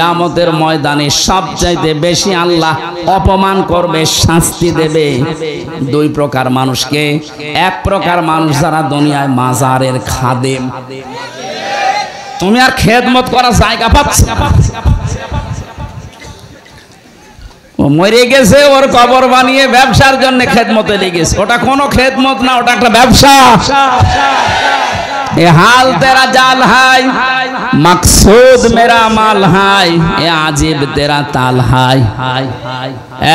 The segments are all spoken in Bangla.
কিয়ামতের ময়দানে সবচাইতে বেশি আল্লাহ অপমান করবে, শাস্তি দেবে দুই প্রকার মানুষকে। এক প্রকার মানুষ যারা দুনিয়ায় মাজারের খাদেম, তুমি আর খেদমত করার জায়গা পাচ্ছ না, ও মরে গেছে, ওর কবর বানিয়ে ব্যবসার জন্য খেদমতে লেগেছে। ওটা কোনো খেদমত না, ওটা একটা ব্যবসা। এ হাল তেরা জাল হাই, মকসুদ মেরা মাল হাই, এ আজিব তেরা তাল হাই।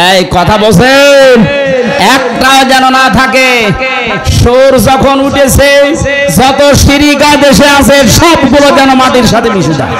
এই কথা বলছেন, একটাও যেন না থাকে। সুর যখন উঠেছে, যত শিরিকা দেশে আছে সবগুলো যেন মাটির সাথে মিশে যায়।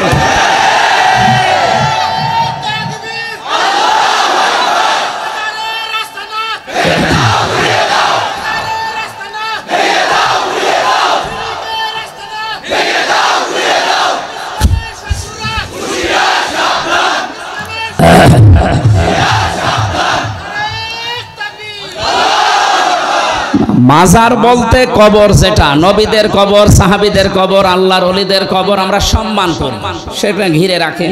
মাজার বলতে কবর, যেটা নবীদের কবর, সাহাবীদের কবর, আল্লাহর ওলিদের কবর আমরা সম্মান করি, সেটা ঘিরে রাখে,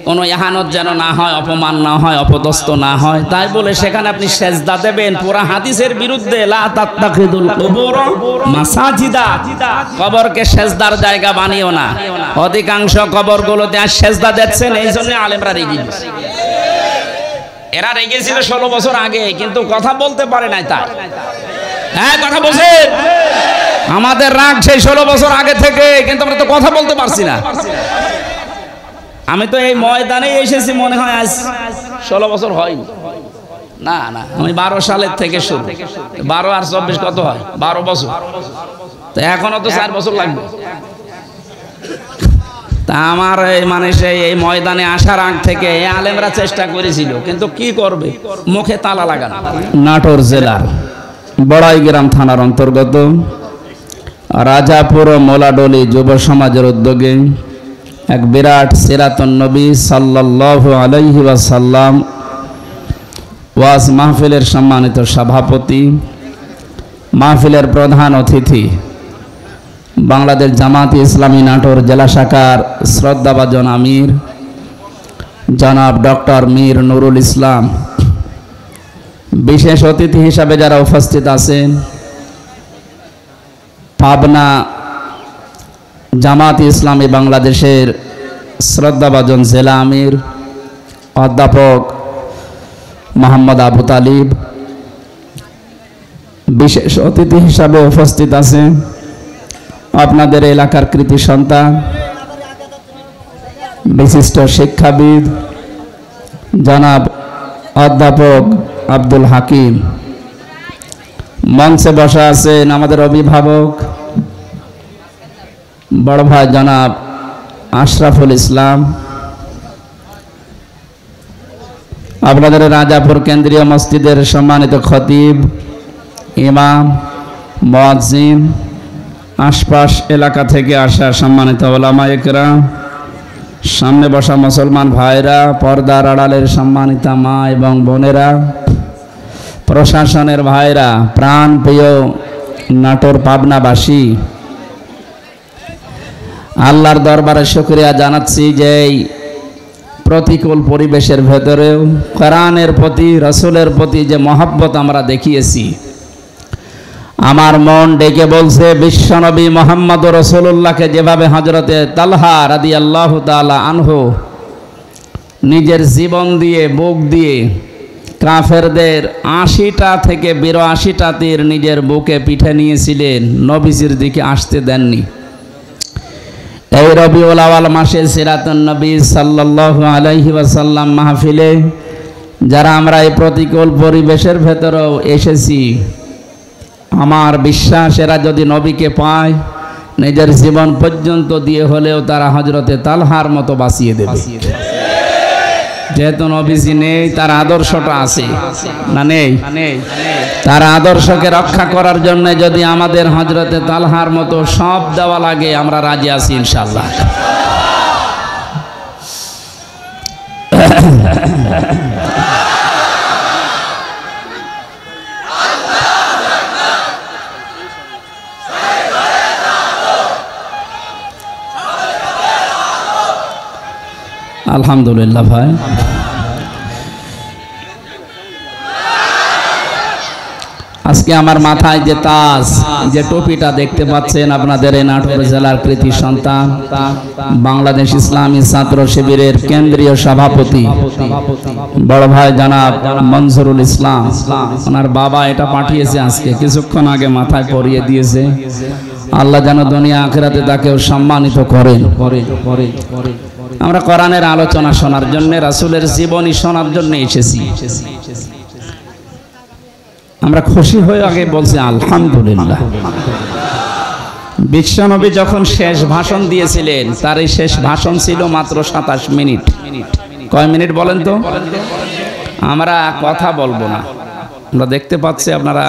কোনো ইহানত যেন না হয়, অপমান না হয়, অপদস্থ না হয়। তাই বলে সেখানে আপনি সেজদা দেবেন, পুরা হাদিসের বিরুদ্ধে। লা তাত্তাখিদুল কুবুর মাসাজিদা, কবরকে সেজদার জায়গা বানিও না। অধিকাংশ কবরগুলোতে আর সেজদা দিচ্ছেন, এই জন্য আলেমরা রেগে গেছে। এরা রেগেছিল 16 বছর আগে, কিন্তু কথা বলতে পারে নাই। তাই হ্যাঁ, কথা বলছেন, আমাদের রাগ সেই 16 বছর আগে থেকে, কিন্তু আমরা তো কথা বলতে পারছি না। আমি তো এই ময়দানে এসেছি মনে হয় আজ 16 বছর হয়নি, না না, আমি 12 সালের থেকে শুরু। 12 আর 24 কত হয়? 12 বছর। তো এখনো তো 4 বছর লাগবে। তা আমার মানে সেই এই ময়দানে আসার আগ থেকে আলেমরা চেষ্টা করেছিল, কিন্তু কি করবে, মুখে তালা লাগানো। নাটোর জেলার বড়াইগ্রাম থানার অন্তর্গত রাজাপুর মোলাডলি যুব সমাজের উদ্যোগে এক বিরাট সিরাতুন নবী সাল্লাল্লাহু আলাইহি ওয়াসাল্লাম ওয়াজ মাহফিলের সম্মানিত সভাপতি, মাহফিলের প্রধান অতিথি, বাংলাদেশ জামাত ইসলামী নাটোর জেলা শাখার শ্রদ্ধাভাজন আমির জনাব ডক্টর মীর নুরুল ইসলাম, বিশেষ অতিথি হিসাবে যারা উপস্থিত আছেন, পাবনা জামাত ইসলামী বাংলাদেশের শ্রদ্ধাভাজন জেলা আমির অধ্যাপক মোহাম্মদ আবু তালিব, বিশেষ অতিথি হিসাবে উপস্থিত আছেন আপনাদের এলাকার কৃতি সন্তান, বিশিষ্ট শিক্ষাবিদ জনাব অধ্যাপক আব্দুল হাকিম। মঞ্চে বসা আছেন আমাদের অভিভাবক বড় ভাই জনাব আশরাফুল ইসলাম, আপনাদের রাজাপুর কেন্দ্রীয় মসজিদের সম্মানিত খতিব, ইমাম, মুয়াজ্জিন, আশপাশ এলাকা থেকে আসা সম্মানিত ওলামায়ে কেরাম, সামনে বসা মুসলমান ভাইরা, পর্দার আড়ালের সম্মানিতা মা এবং বোনেরা, প্রশাসনের ভাইরা, প্রাণ প্রিয় নাটোর পাবনাবাসী, আল্লাহর দরবারে শুকরিয়া জানাচ্ছি যে এই প্রতিকূল পরিবেশের ভেতরেও কোরআনের প্রতি, রাসূলের প্রতি যে মহব্বত আমরা দেখিয়েছি, আমার মন ডেকে বলছে বিশ্বনবী মুহাম্মদ রাসূলুল্লাহকে যেভাবে হযরতে তালহা রাদিয়াল্লাহু তাআলা আনহু নিজের জীবন দিয়ে, বুক দিয়ে কাফেরদের 80টা থেকে 82টা তীর নিজের বুকে পিঠে নিয়েছিলেন, নবীজির দিকে আসতে দেননি। এই রবিউল আউয়াল মাসে সিরাতুন নবী সাল্লাল্লাহু আলাইহি ওয়াসাল্লাম মাহফিলে যারা আমরা এই প্রতিকূল পরিবেশের ভেতরেও এসেছি, আমার বিশ্বাস এরা যদি নবীকে পায়, নিজের জীবন পর্যন্ত দিয়ে হলেও তারা হযরতে তালহার মতো বাঁচিয়ে দেবে। যেহেতু নবীজি নেই, তার আদর্শটা আছে না নেই? তার আদর্শকে রক্ষা করার জন্য যদি আমাদের হযরতে তালহার মতো সব দেওয়া লাগে, আমরা রাজি আছি ইনশাআল্লাহ। আলহামদুলিল্লাহ ভাই। আজকে আমার মাথায় যে তাজ, যে টুপিটা দেখতে পাচ্ছেন, আপনাদের এই নাটোর জেলার কৃতি সন্তান, বাংলাদেশ ইসলামী ছাত্র শিবিরের কেন্দ্রীয় সভাপতি বড় ভাই জনাব মনজুরুল ইসলাম, ওনার বাবা এটা পাঠিয়েছে আজকে কিছুক্ষণ আগে, মাথায় পরিয়ে দিয়েছে। আল্লাহ যেন দুনিয়া আখিরাতে তাকেও সম্মানিত করেন। আমরা কোরআনের আলোচনা শোনার জন্য, রাসূলের জীবনী শোনার জন্য এসেছি। আমরা খুশি হয়ে আগে বলছি আলহামদুলিল্লাহ। বিশ্বনবী যখন শেষ ভাষণ দিয়েছিলেন, তার এই শেষ ভাষণ ছিল মাত্র 27 মিনিট। কয় মিনিট বলেন তো? আমরা কথা বলবো না। আমরা দেখতে পাচ্ছি আপনারা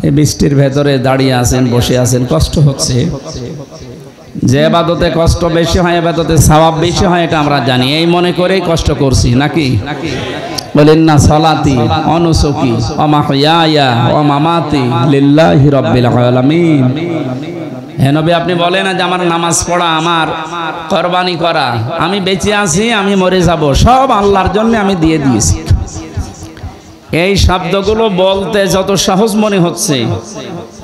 এই বৃষ্টির ভেতরে দাঁড়িয়ে আছেন, বসে আছেন, কষ্ট হচ্ছে। যে ইবাদতে কষ্ট বেশি হয়, ইবাদতে সওয়াব বেশি হয়, এটা আমরা জানি। এই মনে করেই কষ্ট করছি নাকি? বলেন না, সালাতি ওয়া নুসুকি ওয়া মাহইয়ায়া ওয়া মামাতি লিল্লাহি রাব্বিল আলামিন। হে নবী, আপনি বলেন না যে আমার নামাজ পড়া, আমার কুরবানি করা, আমি বেঁচে আছি, আমি মরে যাব, সব আল্লাহর জন্য আমি দিয়ে দিয়েছি। এই শব্দগুলো বলতে যত সহজ মনে হচ্ছে,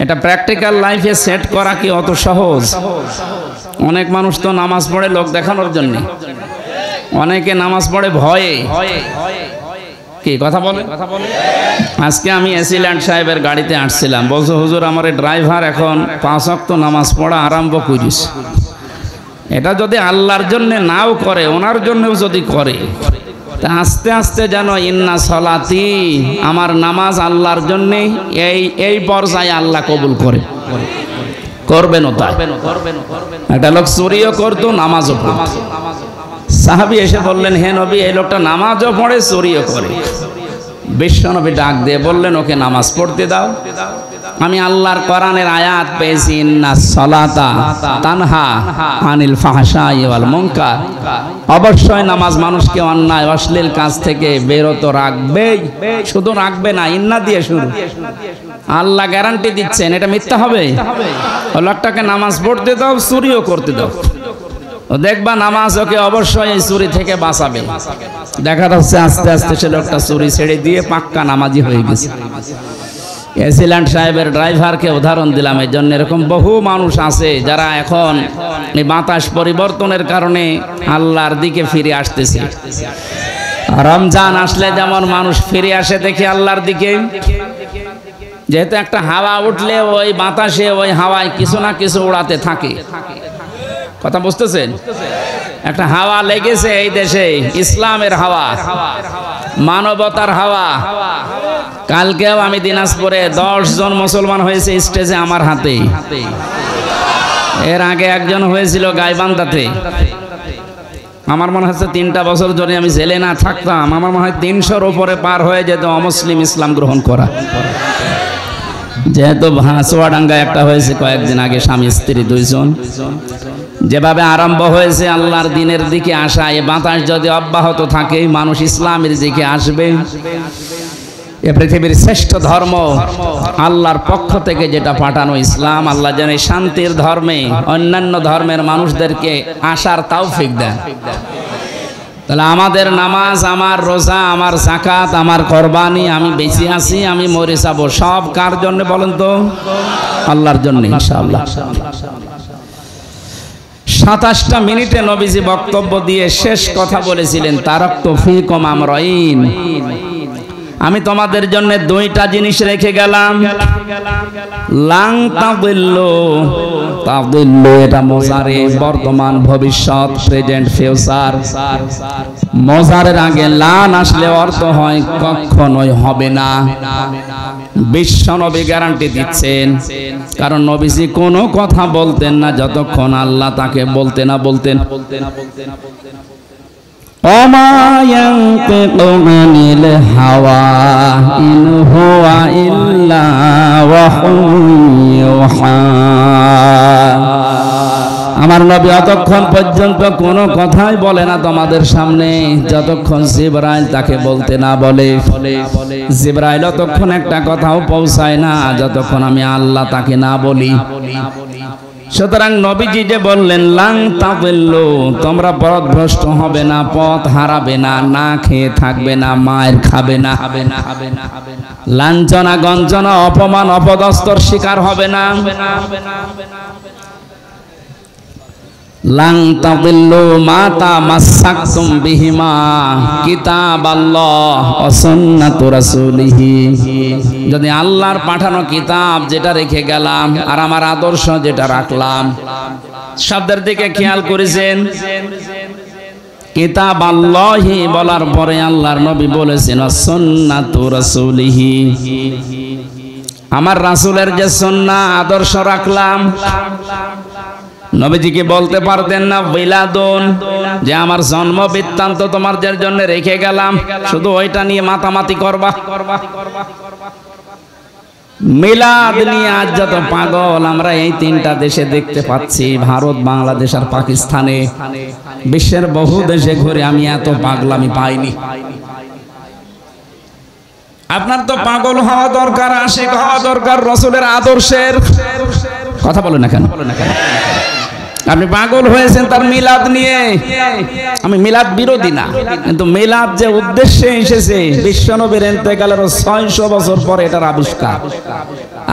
এটা প্র্যাকটিক্যাল লাইফে সেট করা কি অত সহজ? অনেক মানুষ তো নামাজ পড়ে লোক দেখানোর জন্য, অনেকে নামাজ পড়ে ভয়ে। কি কথা বলে? আজকে আমি এসিল্যান্ড সাহেবের গাড়িতে আসছিলাম, বলছো হুজুর আমার ড্রাইভার এখন 5 ওয়াক্ত নামাজ পড়া আরম্ভ করিস। এটা যদি আল্লাহর জন্য নাও করে, ওনার জন্যও যদি করে, তা আস্তে আস্তে যেন ইন্না সলাতি, আমার নামাজ আল্লাহর জন্যে, এই পর্যায়ে আল্লাহ কবুল করে। করবেন ও তাই। একটা লোক চুরিও করতো, নামাজও পড়তো। সাহাবী এসে বললেন, হে নবী, এই লোকটা নামাজও পড়ে, চুরিও করে। বিশ্বনবী ডাক দিয়ে বললেন, ওকে নামাজ পড়তে দাও। আমি আল্লাহর কোরআনের আয়াত পেয়েছি, ইন্নাস সালাতা তানহা আনিল ফাহশাই ওয়াল মুনকার। অবশ্যই নামাজ মানুষকে অন্যায় অশ্লীল কাজ থেকে বিরত রাখবেই। শুধু রাখবে না, ইন্না দিয়ে শুরু। আল্লাহ গ্যারান্টি দিচ্ছেন, এটা মিথ্যা হবে? ওই লোকটাকে নামাজ পড়তে দাও, চুরিও করতে দাও, দেখবা নামাজ ওকে অবশ্যই এই চুরি থেকে বাঁচাবে। দেখা যাচ্ছে আস্তে আস্তে সে লোকটা চুরি ছেড়ে দিয়ে পাক্কা নামাজি হয়ে গেছে। এসিল্যান্ড সাহেবের ড্রাইভারকে উদাহরণ দিলাম এই জন্য। এরকম বহু মানুষ আছে যারা এখন এই বাতাস পরিবর্তনের কারণে আল্লাহর দিকে ফিরে আসতেছে। রমজান আসলে যেমন মানুষ ফিরে আসে দেখি আল্লাহর দিকে, যেহেতু একটা হাওয়া উঠলে ওই বাতাসে, ওই হাওয়ায় কিছু না কিছু উড়াতে থাকে। কথা বুঝতেছেন? একটা হাওয়া লেগেছে এই দেশে, ইসলামের হাওয়া, মানবতার হাওয়া। কালকেও আমি দিনাজপুরে 10 জন মুসলমান হয়েছে স্টেজে আমার হাতে। এর আগে একজন হয়েছিল গাইবান্ধাতে। আমার মনে হচ্ছে 3টা বছর ধরে আমি জেলে না থাকতাম, আমার মনে হয় 300-র উপরে পার হয়ে যেত অমুসলিম ইসলাম গ্রহণ করা। যেহেতু চুয়াডাঙ্গায় একটা হয়েছে কয়েকদিন আগে, স্বামী স্ত্রী 2 জন। যেভাবে আরম্ভ হয়েছে আল্লাহর দিনের দিকে আসা, এ বাতাস যদি অব্যাহত থাকে, মানুষ ইসলামের দিকে আসবে। এ পৃথিবীর শ্রেষ্ঠ ধর্ম, আল্লাহর পক্ষ থেকে যেটা পাঠানো ইসলাম, আল্লাহ যেন শান্তির ধর্মে অন্যান্য ধর্মের মানুষদেরকে আসার তৌফিক দেন। তাহলে আমাদের নামাজ, আমার রোজা, আমার যাকাত, আমার কোরবানি, আমি বেঁচে আছি, আমি মরে যাব, সব কার জন্য বলেন তো? আল্লাহর জন্য ইনশাআল্লাহ। 27টা মিনিটে নবীজি বক্তব্য দিয়ে শেষ কথা বলেছিলেন, তারাকতু ফীকুম আমরাইন, আমি তোমাদের জন্য 2টা জিনিস রেখে গেলাম। লাং তাদিল্লু, তাদিল্লু এটা মোজারে, বর্তমান, ভবিষ্যৎ, প্রেজেন্ট, ফিউচার। মোজারের আগে লান আসলে অর্থ হয় কখনোই হবে না। বিশ্ব নবী গ্যারান্টি দিচ্ছেন, কারণ নবীজি কোনো কথা বলতেন না যতক্ষণ আল্লাহ তাকে বলতে না বলতেন। ওমা ইয়ানতিকু আনিল হাওয়া ইন হুয়া ইল্লা ওয়াহয়ুহা। আমার নবী অতক্ষণ পর্যন্ত কোনো কথাই বলে না তোমাদের সামনে যতক্ষণ জিবরাইল তাকে বলতে না বলে। জিবরাইল অতক্ষণ একটা কথাও পৌঁছায় না যতক্ষণ আমি আল্লাহ তাকে না বলি। সুতরাং নবীজি যে বললেন লাং তাদিল্লু, তোমরা পথভ্রষ্ট হবে না, পথ হারাবে না, না খেয়ে থাকবে না, মায়ের খাবে না, লাঞ্ছনা গঞ্জনা অপমান অপদস্থর শিকার হবে না। লাং তাদিল্লু মা তামাসসাকতুম বিহিমা কিতাবাল্লাহ ওয়া সুন্নাতু রাসূলিহি, যদি আল্লাহর পাঠানো কিতাব যেটা রেখে গেলাম আর আমার আদর্শ যেটা রাখলাম, শব্দের দিকে খেয়াল করেছেন। কিতাবাল্লাহি বলার পরে আল্লাহর নবী বলেছেন সুন্নাতু রাসূলিহি, আমার রাসূলের যে সুন্নাহ আদর্শ রাখলাম। নবীজিকে বলতে পারতেন না বিলাদুন, যে আমার জন্ম বৃত্তান্ত তোমাদের জন্য রেখে গেলাম, শুধু ওইটা নিয়ে মাতামাতি করবা। মিলাদ নিয়ে আজ যত পাগল আমরা এই তিনটা দেশে দেখতে পাচ্ছি, ভারত, বাংলাদেশ আর পাকিস্তানে। বিশ্বের বহু দেশে ঘুরে আমি এত পাগলামি পাইনি। আপনার তো পাগল হওয়া দরকার, আশিক হওয়া দরকার রাসূলের আদর্শের। কথা বলো না কেন? আপনি পাগল হয়েছেন তার মিলাদ নিয়ে। আমি মিলাদ বিরোধী না, কিন্তু মিলাদ যে উদ্দেশ্যে এসেছে, বিশ্বনবীর ইন্তেকালের 600 বছর পরে এটার আবিষ্কার,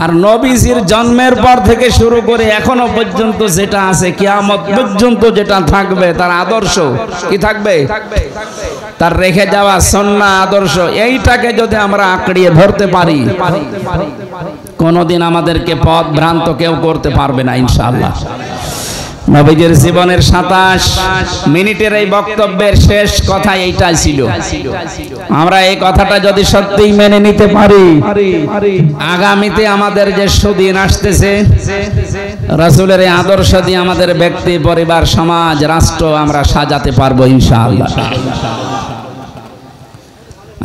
আর নবীজির জন্মের পর থেকে শুরু করে এখনো পর্যন্ত যেটা আছে, কিয়ামত পর্যন্ত যেটা থাকবে, তার আদর্শ কি থাকবে? তার রেখে যাওয়া সুন্নাহ আদর্শ, এইটাকে যদি আমরা আঁকড়িয়ে ধরতে পারি, কোনোদিন আমাদেরকে পথ ভ্রান্ত কেউ করতে পারবে না ইনশাআল্লাহ। নবীজির জীবনের 27 মিনিটের এই বক্তব্যের শেষ কথা এইটাই ছিল। আমরা এই কথাটা যদি সত্যিই মেনে নিতে পারি, আগামীতে আমাদের যে সুদিন আসতেছে, রাসূলের এই আদর্শ দিয়ে আমাদের ব্যক্তি, পরিবার, সমাজ, রাষ্ট্র আমরা সাজাতে পারবো ইনশাআল্লাহ।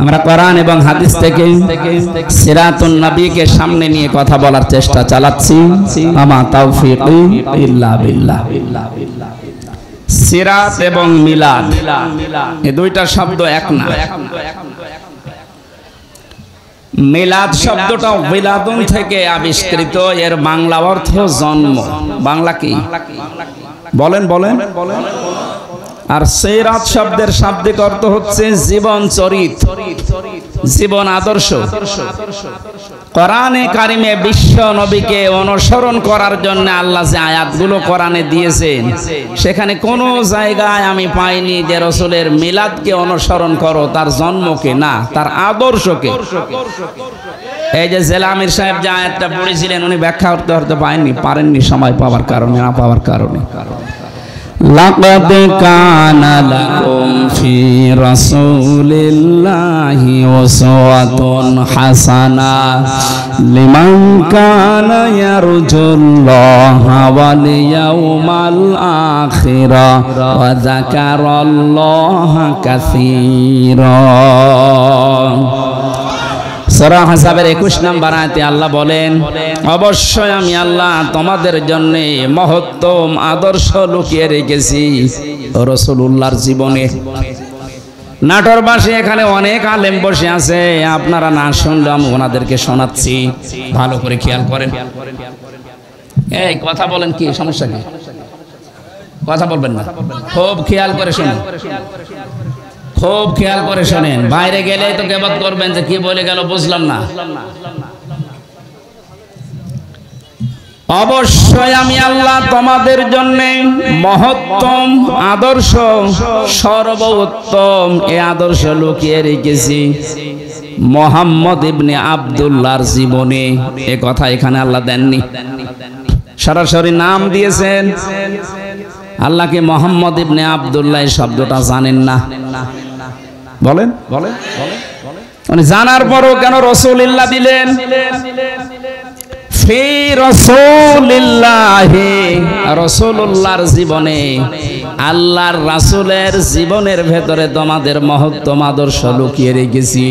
আমরা কোরআন এবং হাদিস থেকে সিরাতুন নবীকে সামনে নিয়ে কথা বলার চেষ্টা চালাচ্ছি। আমা তাওফীকি ইল্লা বিল্লাহ। সিরাত এবং মিলাদ এই দুইটা শব্দ এক না। মিলাদ শব্দটা বিলাদুন থেকে আবিষ্কৃত, এর বাংলা অর্থ জন্ম। বাংলা কি বলেন? বলেন। আর সিরাত শব্দের শাব্দিক অর্থ হচ্ছে জীবন চরিত্র, জীবন আদর্শ। কোরআনে কারিমে বিশ্ব নবীকে অনুসরণ করার জন্য আল্লাহ যে আয়াতগুলো কোরআনে দিয়েছেন, সেখানে কোনো জায়গায় আমি পাইনি যে রাসূলের মিলাদকে অনুসরণ করো, তার জন্মকে না, তার আদর্শকে। এই যে জেলামির সাহেব যে আয়াতটা পড়েছিলেন, উনি ব্যাখ্যা করতে পারেননি সময় পাওয়ার কারণে, না পাওয়ার কারণে। লাকাদ কানা লাকুম ফি রাসূলিল্লাহি উসওয়াতুন হাসানাহ লিমান কানা ইয়ারজুল্লাহা ওয়াল ইয়াউমাল আখিরা ওয়া যাকারাল্লাহা কাসীরা। সূরা আহজাবের 21 নম্বর আয়াতে আল্লাহ বলেন, অবশ্যই আমি আল্লাহ তোমাদের জন্য মহত্তম আদর্শ লুকিয়ে রেখেছি রাসূলুল্লাহর জীবনে। নাটোরবাসী এখানে অনেক আলেম বসে আছে, আপনারা না শুনলে আমি ওনাদেরকে শোনাচ্ছি, ভালো করে খেয়াল করেন। এই কথা বলেন, কি সমস্যা? কি কথা বলবেন না? খুব খেয়াল করে শুনুন, খুব খেয়াল করে শোনেন। বাইরে গেলেই তো গীবত করবেন যে কি বলে গেল বুঝলাম না। অবশ্যই আমি আল্লাহ তোমাদের জন্য মহত্তম আদর্শ, সর্বোত্তম এই আদর্শ লুকিয়ে রেখেছি মুহাম্মদ ইবনে আব্দুল্লাহর জীবনে। এ কথা এখানে আল্লাহ দেননি, সরাসরি নাম দিয়েছেন। আল্লাহকে মুহাম্মদ ইবনে আব্দুল্লাহ শব্দটা জানেন না, বলেন বলেন। মানে জানার পরও কেন রাসূলুল্লাহ দিলেন? ফি রাসূলিল্লাহি, রাসূলুল্লাহর জীবনে, আল্লাহর রাসূলের জীবনের ভেতরে তোমাদের মহত্তম আদর্শ লুকিয়ে রেখেছি।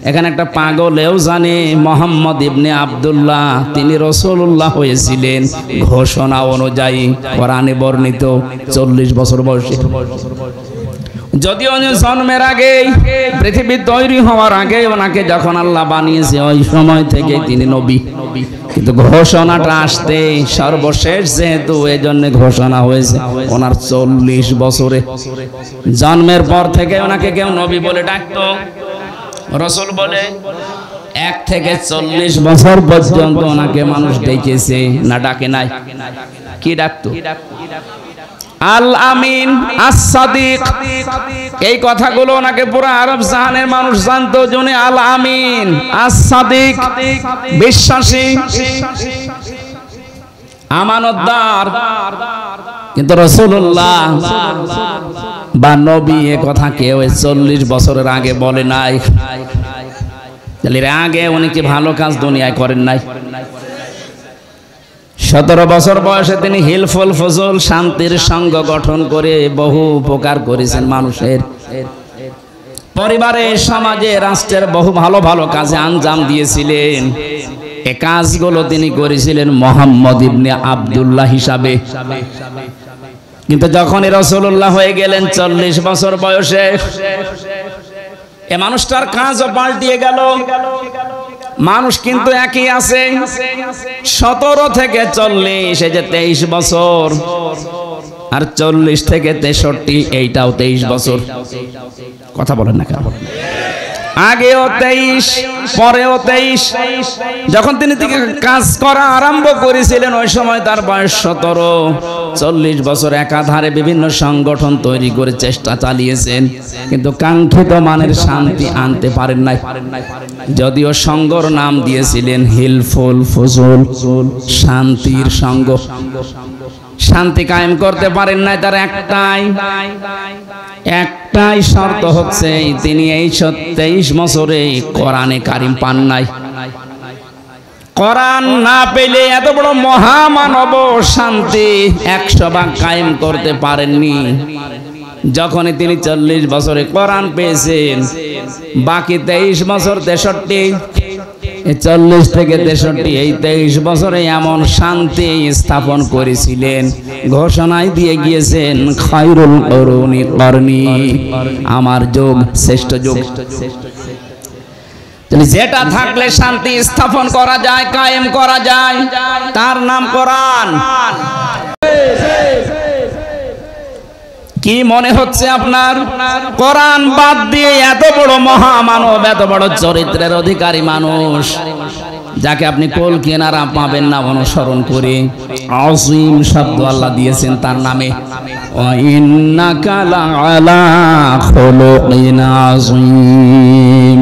এখানে একটা পাগলেও জানে মুহাম্মদ ইবনে আব্দুল্লাহ তিনি রাসূলুল্লাহ হয়েছিলেন ঘোষণা অনুযায়ী, কোরআনে বর্ণিত 40 বছর বয়সে। যদিও জন্মের আগে, পৃথিবী তৈরি হওয়ার আগে ওনাকে যখন আল্লাহ বানিয়েছে, ওই সময় থেকে তিনি নবী। কিন্তু ঘোষণাটা আসতে সর্বশেষ যেহেতু এজন্য ঘোষণা হয়েছে ওনার 40 বছরে, জন্মের পর থেকে ওনাকে কেউ নবী বলে ডাকতো, রাসূল বলে। 1 থেকে 40 বছর পর্যন্ত ওনাকে মানুষ ডেকেছে না ডাকে নাই? কি ডাকতো? আল আমিন, আস সাদিক। এই কথাগুলো ওনাকে পুরো আরব জাহানের মানুষ জানতো। যিনি আল আমিন, আস সাদিক, বিশ্বাসী, আমানতদার। কিন্তু রাসূলুল্লাহ বা নবী এ কথা কেউ 40 বছরের আগে বলে নাই। তাহলে এর আগে উনি কি ভালো কাজ দুনিয়ায় করেন নাই? 17 বছর বয়সে তিনি হিলফুল ফজল শান্তির সংঘ গঠন করে বহু উপকার করেছেন মানুষের। পরিবারে, সমাজে, রাষ্ট্রের বহু ভালো ভালো কাজে আঞ্জাম দিয়েছিলেন। এই কাজগুলো তিনি করেছিলেন মুহাম্মদ ইবনে আব্দুল্লাহ হিসাবে। কিন্তু যখনই রাসূলুল্লাহ হয়ে গেলেন 40 বছর বয়সে, এই মানুষটার কাজও পাল্টিয়ে গেল। মানুষ কিন্তু একই আছে, 17 থেকে 40, এই যে 23 বছর, আর 40 থেকে 63, এইটাও 23 বছর। কথা বলেন না কেন? আগেও 23, পরেও 23। যখন তিনি কাজ করা আরম্ভ করেছিলেন ওই সময় তার বয়স 17। 40 বছর একাধারে বিভিন্ন সংগঠন তৈরি করে চেষ্টা চালিয়েছেন, কিন্তু কাঙ্ক্ষিত মানের শান্তি আনতে পারেন নাই। যদিও সংঘর নাম দিয়েছিলেন হিলফুল ফজল, শান্তির সংঘ। শান্তি কায়েম করতে পারেন নাই। তার একটাই শর্ত হচ্ছে তিনি এই 23 বছরে কোরআনে কারিম পান নাই। কোরআন না পেলে এত বড় মহামানব শান্তি 100 ভাগ কায়েম করতে পারেননি। যখনই তিনি 40 বছরে কোরআন পেয়েছেন, বাকি 23 বছর 63, 40 থেকে 63, এই 23 বছরে এমন শান্তি স্থাপন করেছিলেন, ঘোষণায় দিয়ে গিয়েছেন খায়রুল কুরুনি করনি, আমার যুগ শ্রেষ্ঠ যুগ। যেটা থাকলে শান্তি স্থাপন করা যায়, কায়েম করা যায়, তার নাম কোরআন। কি মনে হচ্ছে আপনার? কোরআন বাদ দিয়ে এত বড় মহামানব, এত বড় চরিত্রের অধিকারী মানুষ যাকে আপনি কোল কিনারা পাবেন না অনুসরণ করে, আযীম শব্দ আল্লাহ দিয়েছেন তার নামে। ওয়া ইন্নাকা লাআলা খুলুকিন আযীম।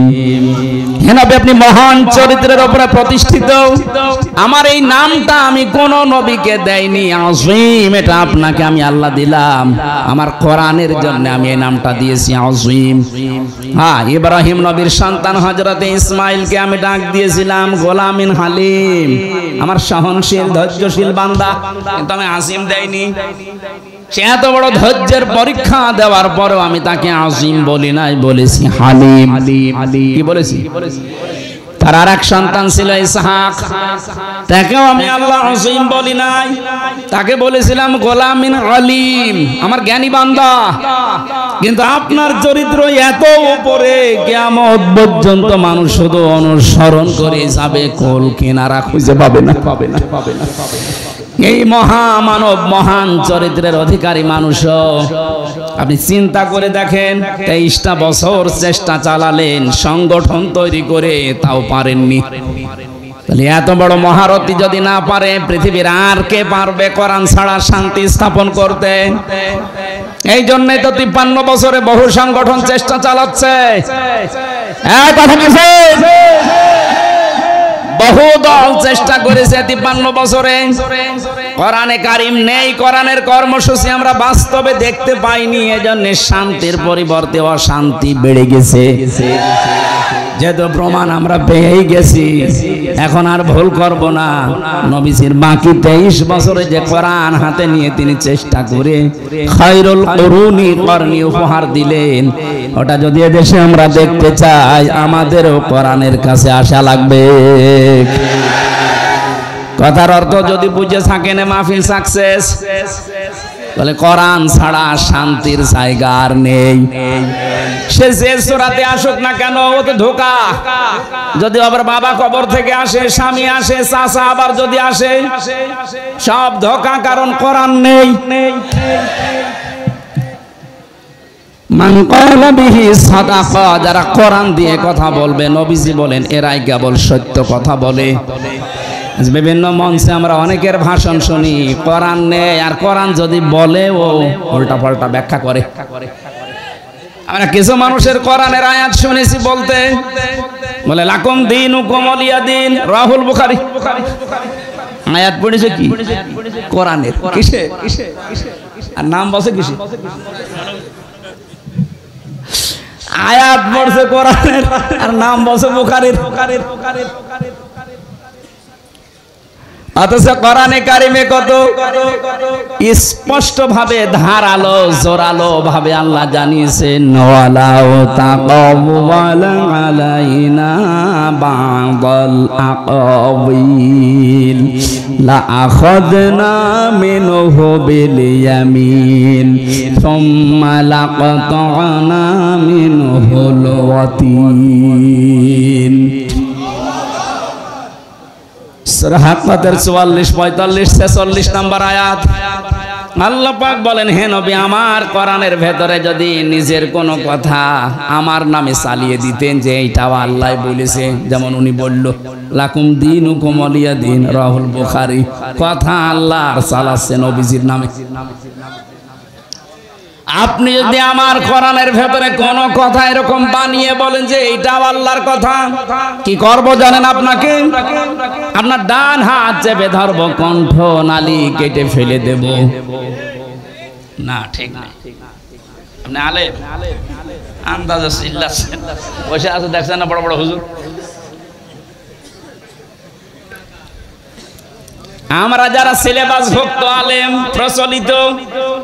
হে নবী, আপনি মহান চরিত্রের উপরে প্রতিষ্ঠিত। আমার এই নামটা আমি কোন নবীকে দেইনি, আযীম, এটা আপনাকে আমি আল্লাহ দিলাম। আমার কোরআনের জন্য আমি এই নামটা দিয়েছি আযীম। হ্যাঁ, ইব্রাহিম নবীর সন্তান হযরতে ইসমাইলকে আমি ডাক দিয়েছিলাম গোলামিন হালিম, আমার সহনশীল ধৈর্যশীল বান্দা, কিন্তু আমি আযীম দেইনি। সে এত বড় ধৈর্যের পরীক্ষা দেওয়ার পরেও আমি তাকে আযীম বলি নাই, বলেছি হালিম। কি বলেছি? তার আরেক সন্তান ছিল ইসহাক, তাকেও আমি আল্লাহ আযীম বলি নাই, তাকে বলেছিলাম গোলামিন আলিম, আমার জ্ঞানী বান্দা। কিন্তু আপনার চরিত্র এত উপরে, কিয়ামত পর্যন্ত মানুষ শুধু অনুসরণ করে যাবে, কোল কিনারা খুঁজে পাবে না। এই মহামানব, মহান চরিত্রের অধিকারী মানুষ আপনি চিন্তা করে দেখেন, 23টা বছর চেষ্টা চালালেন সংগঠন তৈরি করে, তাও পারেননি। তাহলে এত বড় মহারথী যদি না পারে, পৃথিবীর আর কে পারবে কোরআন ছাড়া শান্তি স্থাপন করতে? এই জন্যই তো 53 বছরে বহু সংগঠন চেষ্টা চালাচ্ছে। বহু দল চেষ্টা করেছে 53 বছরে। কোরআনে কারিম নেই, কোরআনের কর্মসূচি আমরা বাস্তবে দেখতে পাইনি, এজন্য শান্তির পরিবর্তে অশান্তি বেড়ে গেছে। যেহেতু প্রমাণ আমরা পেয়েই গেছি, এখন আর ভুল করব না। নবীজির বাকি 23 বছরে যে কোরআন হাতে নিয়ে তিনি চেষ্টা করে খায়রুল কুরুনি করনি উপহার দিলেন, ওটা যদি এদেশে আমরা দেখতে চাই, আমাদেরও কোরআনের কাছে আসা লাগবে। কথার অর্থ যদি বুঝে থাকেন, মাহফিল সাকসেস। বলে কোরআন ছাড়া শান্তির জায়গা আর নেই। সে যে সূরাতে আসুক না কেন ও তো ধোঁকা। যদি আবার বাবা কবর থেকে আসে, স্বামী আসে, চাচা আবার যদি আসে, সব ধোঁকা, কারণ কোরআন নেই। মান ক্বালা বিহি সাদাকা, যারা কোরআন দিয়ে কথা বলবে নবীজি বলেন এরাই কেবল সত্য কথা বলে। বিভিন্ন মঞ্চে আমরা অনেকের ভাষণ শুনি, কোরআন নেই, আর কোরআন যদি বলে ও উল্টা পাল্টা ব্যাখ্যা করে। আমরা কিছু মানুষের কোরআনের আয়াত শুনেছি বলতে, বলে লাকুম দীনুকুম ওয়ালিয়া দীন, রাহুল বুখারী। আয়াত পড়েছে কি কোরআনের, কিসে আর নাম বসে কিসে? আয়াত পড়ছে কোরআনের আর নাম বসে বুখারীর। অথচ কোরআনে কারিমে কত স্পষ্ট ভাবে ধারালো জোরালো ভাবে আল্লাহ জানিয়েছেন, ওয়ালাউ তাকাওয়ালা আলাইনা বা'দাল আকাবিল লা আখাযনা মিনহু বিল ইয়ামিন সুম্মা লাকাতা'না মিনহুল ওয়াতিন। সূরা হাক্কাতের 44, 45, 46 নম্বর আয়াত। আল্লাহ পাক বলেন, হে নবী, আমার কোরআনের ভেতরে যদি নিজের কোনো কথা আমার নামে চালিয়ে দিতেন যে এইটাও আল্লাহ বলেছে, যেমন উনি বলল লাকুম দীনুকুম ওয়ালিয়া দীন, রাহুল বুখারী, কথা আল্লাহ আর চালাচ্ছে নবীজির নামে। আপনি যদি আমার কোরআনের ভেতরে কোন কথা এরকম বানিয়ে বলেন যে এইটাও আল্লাহর কথা, কি করব জানেন? আপনাকে আপনার ডান হাত চেপে ধরবো, কণ্ঠ নালী কেটে ফেলে দেব। না, ঠিক না। আপনি আলেম, আন্দাজে চিল্লাচ্ছেন, বসে আছে দেখছেন না বড় বড় হুজুর। আমরা যারা সিলেবাস ভুক্ত আলেম প্রচলিত,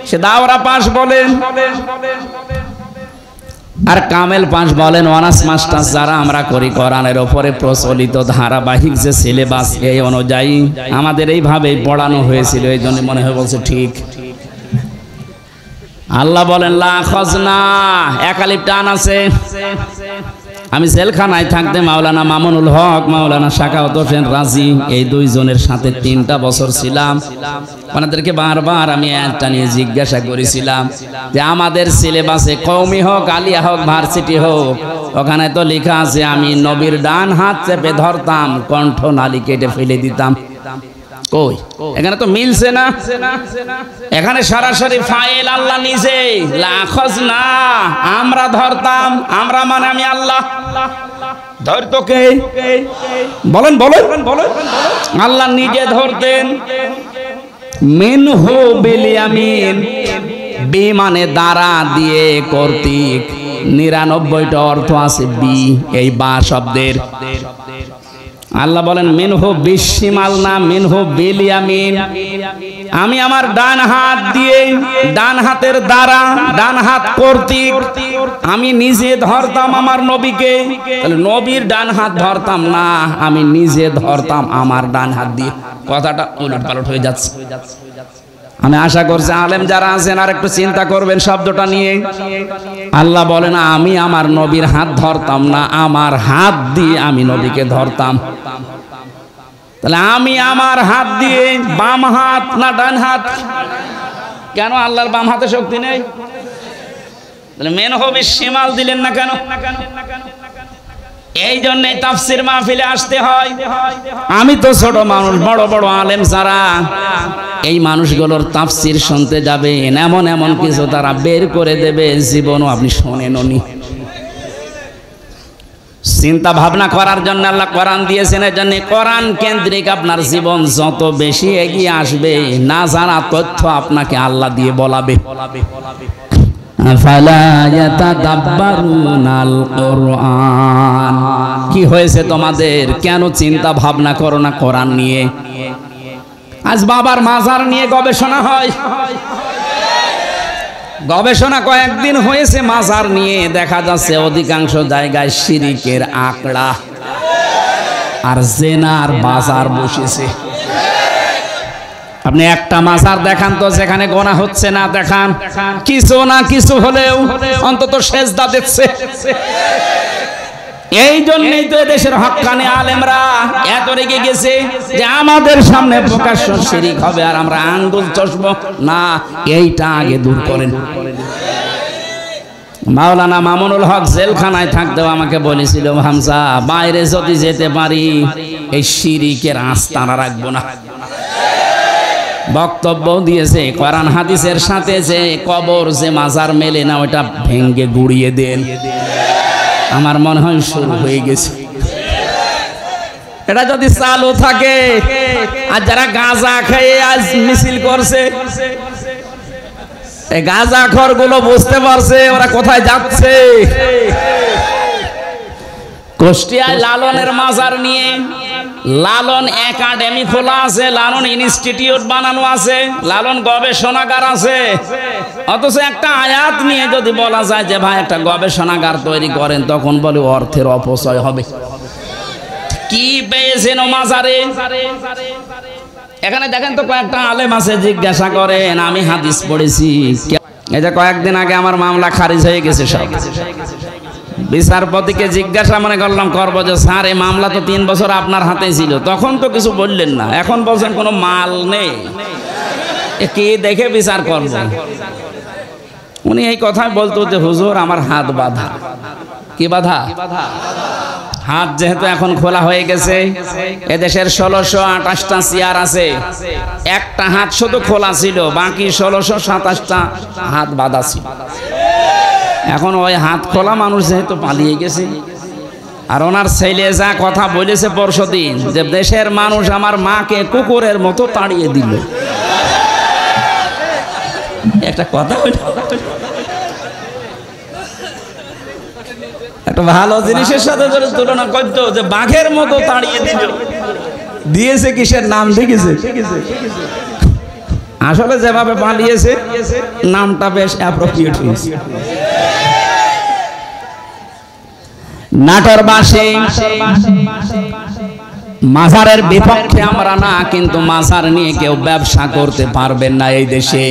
সে দাওরা পাস বলেন আর কামেল পাস বলেন, অনার্স মাস্টার্স যারা আমরা করি, কোরআনের উপরে প্রচলিত ধারাবাহিক যে সিলেবাস এই অনুযায়ী আমাদের এইভাবেই পড়ানো হয়েছিল, এই জন্য মনে হয় বলছে ঠিক। আল্লাহ বলেন লা খাজনা, একালিপ টান আছে। আমি জেলখানায় থাকতে মাওলানা মামুনুল হক, মাওলানা শাকাওয়াত হোসেন রাজি, এই দুইজনের সাথে 3টা বছর ছিলাম। ওনাদেরকে বারবার আমি একটা নিয়ে জিজ্ঞাসা করেছিলাম যে আমাদের সিলেবাসে কওমি হোক, আলিয়া হোক, ভার্সিটি হোক, ওখানে তো লেখা আছে আমি নবীর ডান হাত চেপে ধরতাম, কণ্ঠ নালী কেটে ফেলে দিতাম। কই, এখানে তো মিলছে না। এখানে সরাসরি ফাইল আল্লাহ নিজে, লা খাজনা, আমরা ধরতাম। আমরা মানে আমি আল্লাহ। ধরতো কে? বলেন বলেন বলেন। আল্লাহ নিজে ধরতেন। মিনহু বিল ইয়ামিন, বি মানে দ্বারা, দিয়ে কর্তৃক। 99টা অর্থ আছে বি এই বা শব্দের। আল্লাহ বলেন মিনহু বিশিমাল না, মিনহু বিল ইয়ামিন, আমি আমার ডান হাত দিয়ে, ডান হাতের দ্বারা, ডান হাত কর্তৃক আমি নিজে ধরতাম আমার নবীকে। তাহলে নবীর ডান হাত ধরতাম না, আমি নিজে ধরতাম আমার ডান হাত দিয়ে। কথাটা উলট পালট হয়ে যাচ্ছে। আমি আশা করছি আলেম যারা আছেন আর একটু চিন্তা করবেন শব্দটা নিয়ে। আল্লাহ বলেন আমি আমার নবীর হাত ধরতাম না, আমার হাত দিয়ে আমি নবীকে ধরতাম। তাহলে আমি আমার হাত দিয়ে, বাম হাত না ডান হাত? কেন আল্লাহর বাম হাতে শক্তি নেই? তাহলে মেন হবে শিমাল দিলেন না কেন? এই জন্যে তাফসির মাহফিলে আসতে হয়। আমি তো ছোট মানুষ, বড় বড় আলেম যারা এই মানুষগুলোর তাফসির শুনতে যাবে, এমন এমন কিছু তারা বের করে দেবে জীবনও আপনি শোনেননি। চিন্তা ভাবনা করার জন্য আল্লাহ কোরআন দিয়েছেন। এর জন্য কোরআন কেন্দ্রিক আপনার জীবন যত বেশি এগিয়ে আসবে, না জানা তথ্য আপনাকে আল্লাহ দিয়ে বলাবে। কি হয়েছে তোমাদের? কেন চিন্তা ভাবনা করো না কোরআন নিয়ে? আজ বাবার মাজার নিয়ে গবেষণা হয়। গবেষণা কয়েকদিন হয়েছে মাজার নিয়ে, দেখা যাচ্ছে অধিকাংশ জায়গায় শিরিকের আঁকড়া আর জেনার বাজার বসেছে। আপনি একটা মাজার দেখান তো যেখানে গোনা হচ্ছে না, দেখান কিছু না কিছু হলেও অন্তত সেজদা দিচ্ছে। এই জন্যই তো দেশের হক্কানি আলেমরা এত রেগে গেছে যে আমাদের সামনে প্রকাশ্য শিরিক হবে আর আমরা আঙ্গুল চষবো না। এইটা আগে দূর করেন। মাওলানা মামুনুল হক জেলখানায় থাকতেও আমাকে বলেছিল, হামজা বাইরে যদি যেতে পারি এই শিরিকের আস্তানা রাখবো না। বক্তব্য দিয়েছে কোরআন হাদিসের সাথে যে কবর যে মাজার মেলে না ওটা ভেঙ্গে গুড়িয়ে দেন। আমার মনে হয় শুরু হয়ে গেছে। এটা যদি চালু থাকে আর যারা গাঁজা খেয়ে আজ মিছিল করছে, এই গাঁজা খোর গুলো বুঝতে পারছে ওরা কোথায় যাচ্ছে। কুষ্টিয়ায় লালনের মাজার নিয়ে লালন একাডেমি খোলা আছে, লালন ইনস্টিটিউট বানানো আছে, লালন গবেষণাগার আছে। অথচ একটা আয়াত নিয়ে যদি বলা যায় যে ভাই একটা গবেষণাগার তৈরি করেন, তখন বলে অর্থের অপচয় হবে। কি পেয়েছেন ও মাজারে? এখানে দেখেন তো কয়েকটা আলেম আছে, জিজ্ঞাসা করেন আমি হাদিস পড়েছি। এই যে কয়েকদিন আগে আমার মামলা খারিজ হয়ে গেছে সব। বিচারপতিকে জিজ্ঞাসা মনে করবো যে স্যার এই মামলা তো 3 বছর আপনার হাতে ছিল, তখন তো কিছু বললেন না, এখন বলছেন কোনো মাল নেই, কি দেখে বিচার করব? উনি এই কথাই বলতো যে হুজুর আমার হাত বাঁধা। কি বাঁধা? হাত যেহেতু এখন খোলা হয়ে গেছে, এদেশের 1628টা চেয়ার আছে, একটা হাত শুধু খোলা ছিল, বাকি 1627টা হাত বাঁধা ছিল। এখন ওই হাত খোলা মানুষ যেহেতু পালিয়ে গেছে, আর ওনার ছেলে যা কথা বলেছে পরশুদিন যে দেশের মানুষ আমার মাকে কুকুরের মতো তাড়িয়ে দিল, একটা কথা একটা ভালো জিনিসের সাথে যদি তুলনা করতো যে বাঘের মতো তাড়িয়ে দিল, দিয়েছে কিসের নাম লিখেছে? আসলে যেভাবে পালিয়েছে নামটা বেশ অ্যাপ্রোপ্রিয়েট হয়েছে। নাটোরবাসী মাজারের বিপক্ষে আমরা না, কিন্তু মাজার নিয়ে কেউ ব্যবসা করতে পারবেন না এই দেশে,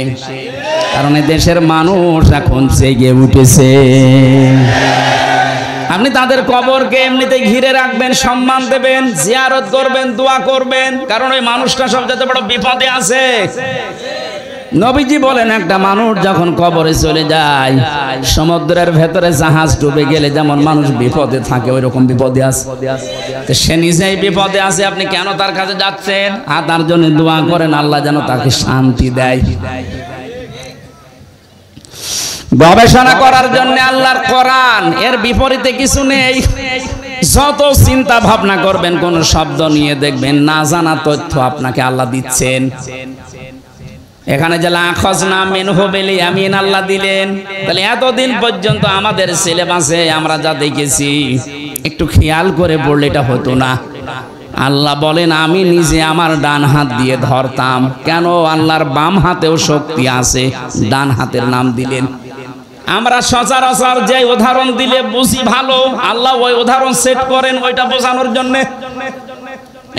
কারণ এই দেশের মানুষ এখন জেগে উঠেছে। আপনি তাদের কবরকে এমনিতে ঘিরে রাখবেন, সম্মান দেবেন, জিয়ারত করবেন, দোয়া করবেন, কারণ ওই মানুষটা সবচেয়ে বড় বিপদে আছে। নবীজি বলেন একটা মানুষ যখন কবরে চলে যায়, সমুদ্রের ভেতরে জাহাজ ডুবে গেলে যেমন মানুষ বিপদে থাকে ওই রকম বিপদে আছে। সে নিজেই বিপদে আছে, আপনি কেন তার কাছে যাচ্ছেন? আর তার জন্য দোয়া করেন আল্লাহ যেন তাকে শান্তি দেয়। গবেষণা করার জন্য আল্লাহর কোরআন, এর বিপরীতে কিছু নেই। যত চিন্তা ভাবনা করবেন কোন শব্দ নিয়ে, দেখবেন না জানা তথ্য আপনাকে আল্লাহ দিচ্ছেন। এখানে যে লাখাজনা মিনহু বিল ইয়ামিন আল্লাহ দিলেন, তাহলে এতদিন পর্যন্ত আমাদের সিলেবাসে আমরা যা দেখেছি একটু খেয়াল করে পড়লে এটা হতো না। আল্লাহ বলেন আমি নিজে আমার ডান হাত দিয়ে ধরতাম। কেন? আল্লাহর বাম হাতেও শক্তি আছে, ডান হাতের নাম দিলেন। আমরা সচরাচর যে উদাহরণ দিলে বুঝি ভালো, আল্লাহ ওই উদাহরণ সেট করেন ওইটা বোঝানোর জন্য।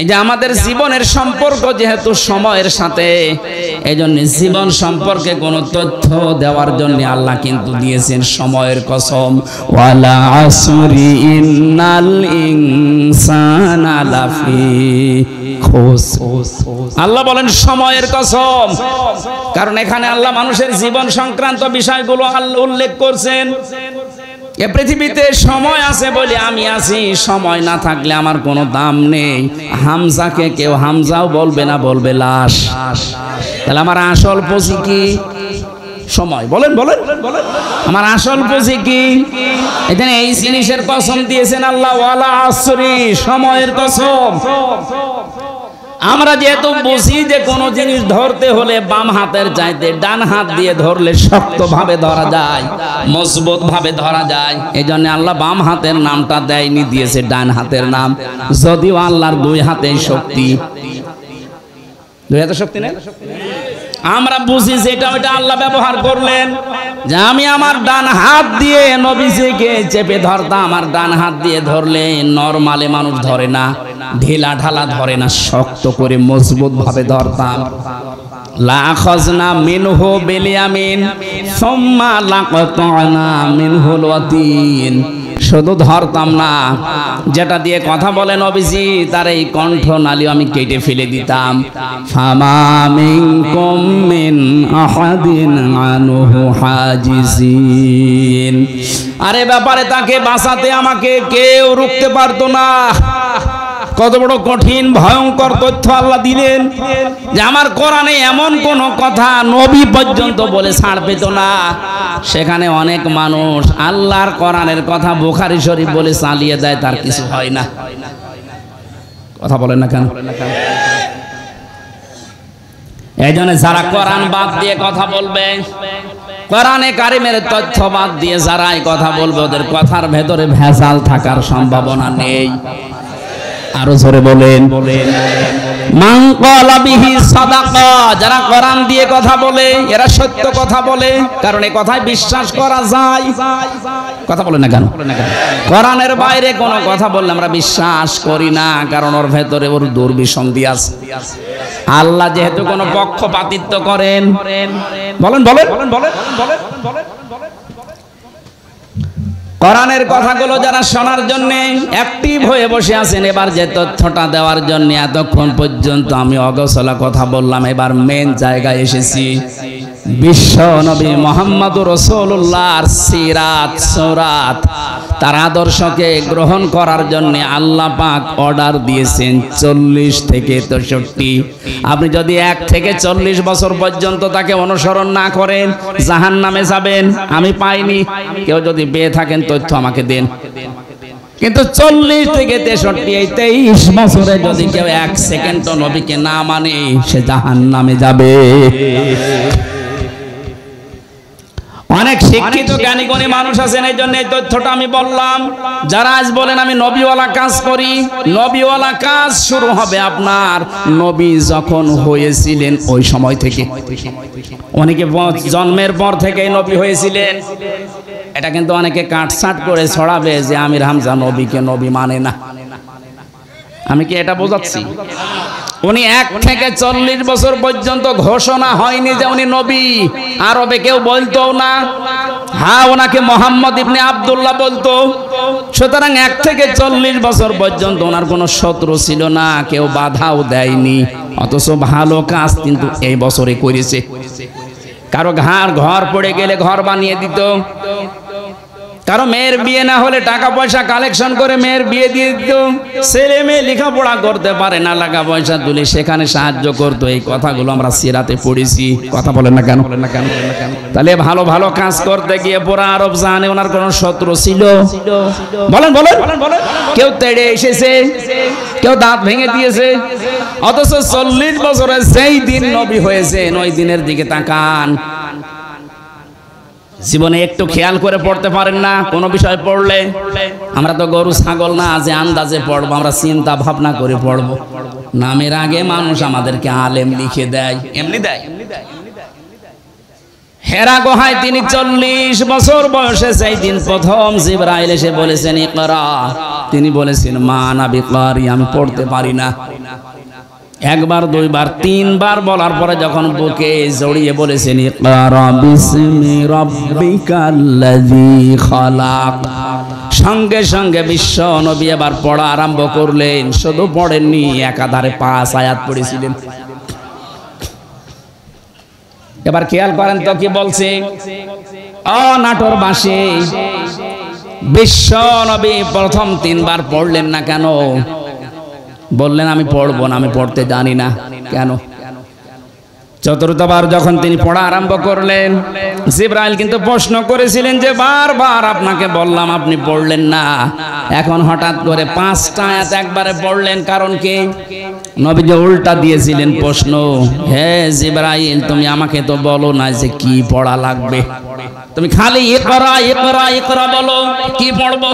এই যে আমাদের জীবনের সম্পর্ক যেহেতু সময়ের সাথে, এই জন্য জীবন সম্পর্কে কোনো তথ্য দেওয়ার জন্য আল্লাহ কিন্তু দিয়েছেন সময়ের কসম, ওয়ালা আসরি ইন্নাল ইনসানা লাফি খুসর। আল্লাহ বলেন সময়ের কসম, কারণ এখানে আল্লাহ মানুষের জীবন সংক্রান্ত বিষয়গুলো আল্লাহ উল্লেখ করছেন। এ পৃথিবীতে সময় আছে বলে আমি আছি, সময় না থাকলে আমার কোনো দাম নেই। হামজাকে কেউ হামজাও বলবে না, বলবে লাশ। তাহলে আমার আসল পুঁজি কি? সময়। বলেন বলেন আমার আসল পুঁজি কি? এখানে এই জিনিসের কসম দিয়েছেন আল্লাহ, ওয়ালা আসরি, সময়ের কসম। আমরা যেহেতু বুঝি যে কোনো জিনিস ধরতে হলে বাম হাতের চাইতে ডান হাত দিয়ে ধরলে শক্ত ভাবে ধরা যায়, মজবুত ভাবে ধরা যায়, এই জন্য আল্লাহ বাম হাতের নামটা দেয়নি, দিয়েছে ডান হাতের নাম। যদিও আল্লাহর দুই হাতে শক্তি, দুই হাতে শক্তি নেই, আমরা বুঝি যে এটা ওইটা আল্লাহ ব্যবহার করলেন। যে আমি আমার ডান হাত দিয়ে নবীজিকে চেপে ধরতাম, আমার ডান হাত দিয়ে ধরলে নরমালে মানুষ ধরে না, ঢিলা ঢালা ধরে না, শক্ত করে মজবুত ভাবে ধরতাম। লাখাযনা মিনহু বিলয়ামিন সুম্মা লাকাতানা মিনহুল ওয়াতিন। শুধু ধরতাম না, যেটা দিয়ে কথা বলে নবীজি তার এই কণ্ঠনালী আমি কেটে ফেলে দিতাম। ফামা মিনকুম মিন আহাদিন আনহু হাজিজিন। আরে ব্যাপারে তাকে বাঁচাতে আমাকে কেউ রুখতে পারতো না। কত বড় কঠিন ভয়ঙ্কর তথ্য আল্লাহ দিলেন যে আমার কোরআনে এমন কোন কথা নবী পর্যন্ত বলে ছাড় পেত না। সেখানে অনেক মানুষ আল্লাহর কোরআনের কথা বুখারী শরীফ বলে চালিয়ে দেয়, তার কিছু হয় না। কথা বলেন না কেন? এই জন্য যারা কোরআন বাদ দিয়ে কথা বলবে, কোরআনে কারিমের তথ্য বাদ দিয়ে যারা এই কথা বলবে, ওদের কথার ভেতরে ভেজাল থাকার সম্ভাবনা নেই। আরো জোরে বলেন। মান ক্বালা বিহি সাদাকা। যারা কোরআন দিয়ে কথা বলে এরা সত্য কথা বলে, কারণ এই কথায় বিশ্বাস করা যায়। কথা বলেন না কেন? কোরআনের বাইরে কোনো কথা বললে আমরা বিশ্বাস করি না, কারণ ওর ভেতরে ওর দুর্বিসন্ধি আছে। আল্লাহ যেহেতু কোনো পক্ষপাতিত্ব করেন, বলেন বলেন বলেন বলেন বলেন বলেন। কোরআনের কথাগুলো যারা শোনার জন্য অ্যাক্টিভ হয়ে বসে আছেন, এবার যে তথ্যটা দেওয়ার জন্য এতক্ষণ পর্যন্ত আমি অগোছলা কথা বললাম, এবার মেন জায়গায় এসেছি। বিশ্ব নবী মুহাম্মদুর রাসূলুল্লাহর সিরাত সুরাত তার আদর্শকে গ্রহণ করার জন্য আল্লাহ পাক অর্ডার দিয়েছেন 40 থেকে 63। আপনি যদি 1 থেকে 40 বছর পর্যন্ত তাকে অনুসরণ না করেন জাহান্নামে যাবেন। আমি পাইনি, কেউ যদি পেয়ে থাকেন তথ্য আমাকে দেন। কিন্তু 40 থেকে 63 এই 23 বছরে যদি কেউ 1 সেকেন্ড নবীকে না মানে সে জাহান্নামে যাবে। অনেক শিক্ষিত জ্ঞানী গুণী মানুষ আছেন, এই জন্য এই তথ্যটা আমি বললাম। যারা আজ বলেন আমি নবীওয়ালা কাজ করি, নবীওয়ালা কাজ শুরু হবে আপনার নবী যখন হয়েছিলেন ওই সময় থেকে। অনেকে জন্মের পর থেকেই নবী হয়েছিলেন, এটা কিন্তু অনেকে কাটছাট করে ছড়াবে যে আমির হামজা নবীকে নবী মানে না। আমি কি এটা বোঝাচ্ছি? উনি 1 থেকে 40 বছর পর্যন্ত ঘোষণা হয়নি যে উনি নবী। আরবে কেউ বলতো না, হ্যাঁ ওনাকে মোহাম্মদ ইবনে আব্দুল্লাহ বলতো। সুতরাং 1 থেকে 40 বছর পর্যন্ত ওনার কোনো শত্রু ছিল না, কেউ বাধাও দেয়নি। অথচ ভালো কাজ কিন্তু এই বছরে করেছে। কারো ঘর পড়ে গেলে ঘর বানিয়ে দিত, কারো মেয়ের বিয়ে না হলে টাকা পয়সা কালেকশন করে মেয়ের বিয়ে দিয়ে দিত, ছেলে মেয়ে লেখাপড়া করতে পারে না টাকা পয়সা তুলে সেখানে সাহায্য করতো। এই কথাগুলো আমরা সিরাতে পড়েছি। কথা বলেন না কেন? তাহলে ভালো ভালো কাজ করতে গিয়ে পুরো আরব জাহানে ওনার কোন শত্রু ছিল? বলেন বলেন। কেউ তেড়ে এসেছে, কেউ দাঁত ভেঙে দিয়েছে। অথচ 40 বছরে যেই দিন নবী হয়েছেন ওই দিনের দিকে তাকান। জীবনে একটু খেয়াল করে পড়তে পারেন না কোনো বিষয় পড়লে? আমরা তো গরু ছাগল না যে আন্দাজে পড়বো, আমরা চিন্তা ভাবনা করে পড়বো। নামের আগে মানুষ আমাদেরকে আলেম লিখে দেয়, এমনি দেয়। হেরা গুহায় তিনি 40 বছর বয়সে সেই দিন প্রথম জিবরাইল এসে বলেছেন ইকরা, তিনি বলেছেন মা আনা বিকারি, আমি পড়তে পারি না। 1 বার 2 বার 3 বার বলার পরে যখন বুকে জড়িয়ে বলেছেন ইকরা বিসমি রাব্বিকাল্লাযী খালাক, সঙ্গে সঙ্গে বিশ্ব নবী এবার পড়া আরম্ভ করলেন। শুধু পড়েননি, একাধারে 5 আয়াত পড়েছিলেন। এবার খেয়াল করেন তো কি বলছে। নাটোর বাসী বিশ্ব নবী প্রথম 3 বার পড়লেন না কেন? বললেন আমি পড়বো না, আমি পড়তে জানি না। কেন? চতুর্থবার যখন তিনি পড়া আরম্ভ করলেন, জিবরাইল কিন্তু প্রশ্ন করেছিলেন যে বারবার আপনাকে বললাম আপনি পড়লেন না, এখন হঠাৎ করে 5টা আয়াত একবারে পড়লেন, কারণ কি? নবীজি উল্টা দিয়েছিলেন প্রশ্ন, হে জিবরাইল তুমি আমাকে তো বলো না যে কি পড়া লাগবে, তুমি খালি ইকরা ইকরা ইকরা বলো, কি পড়বো?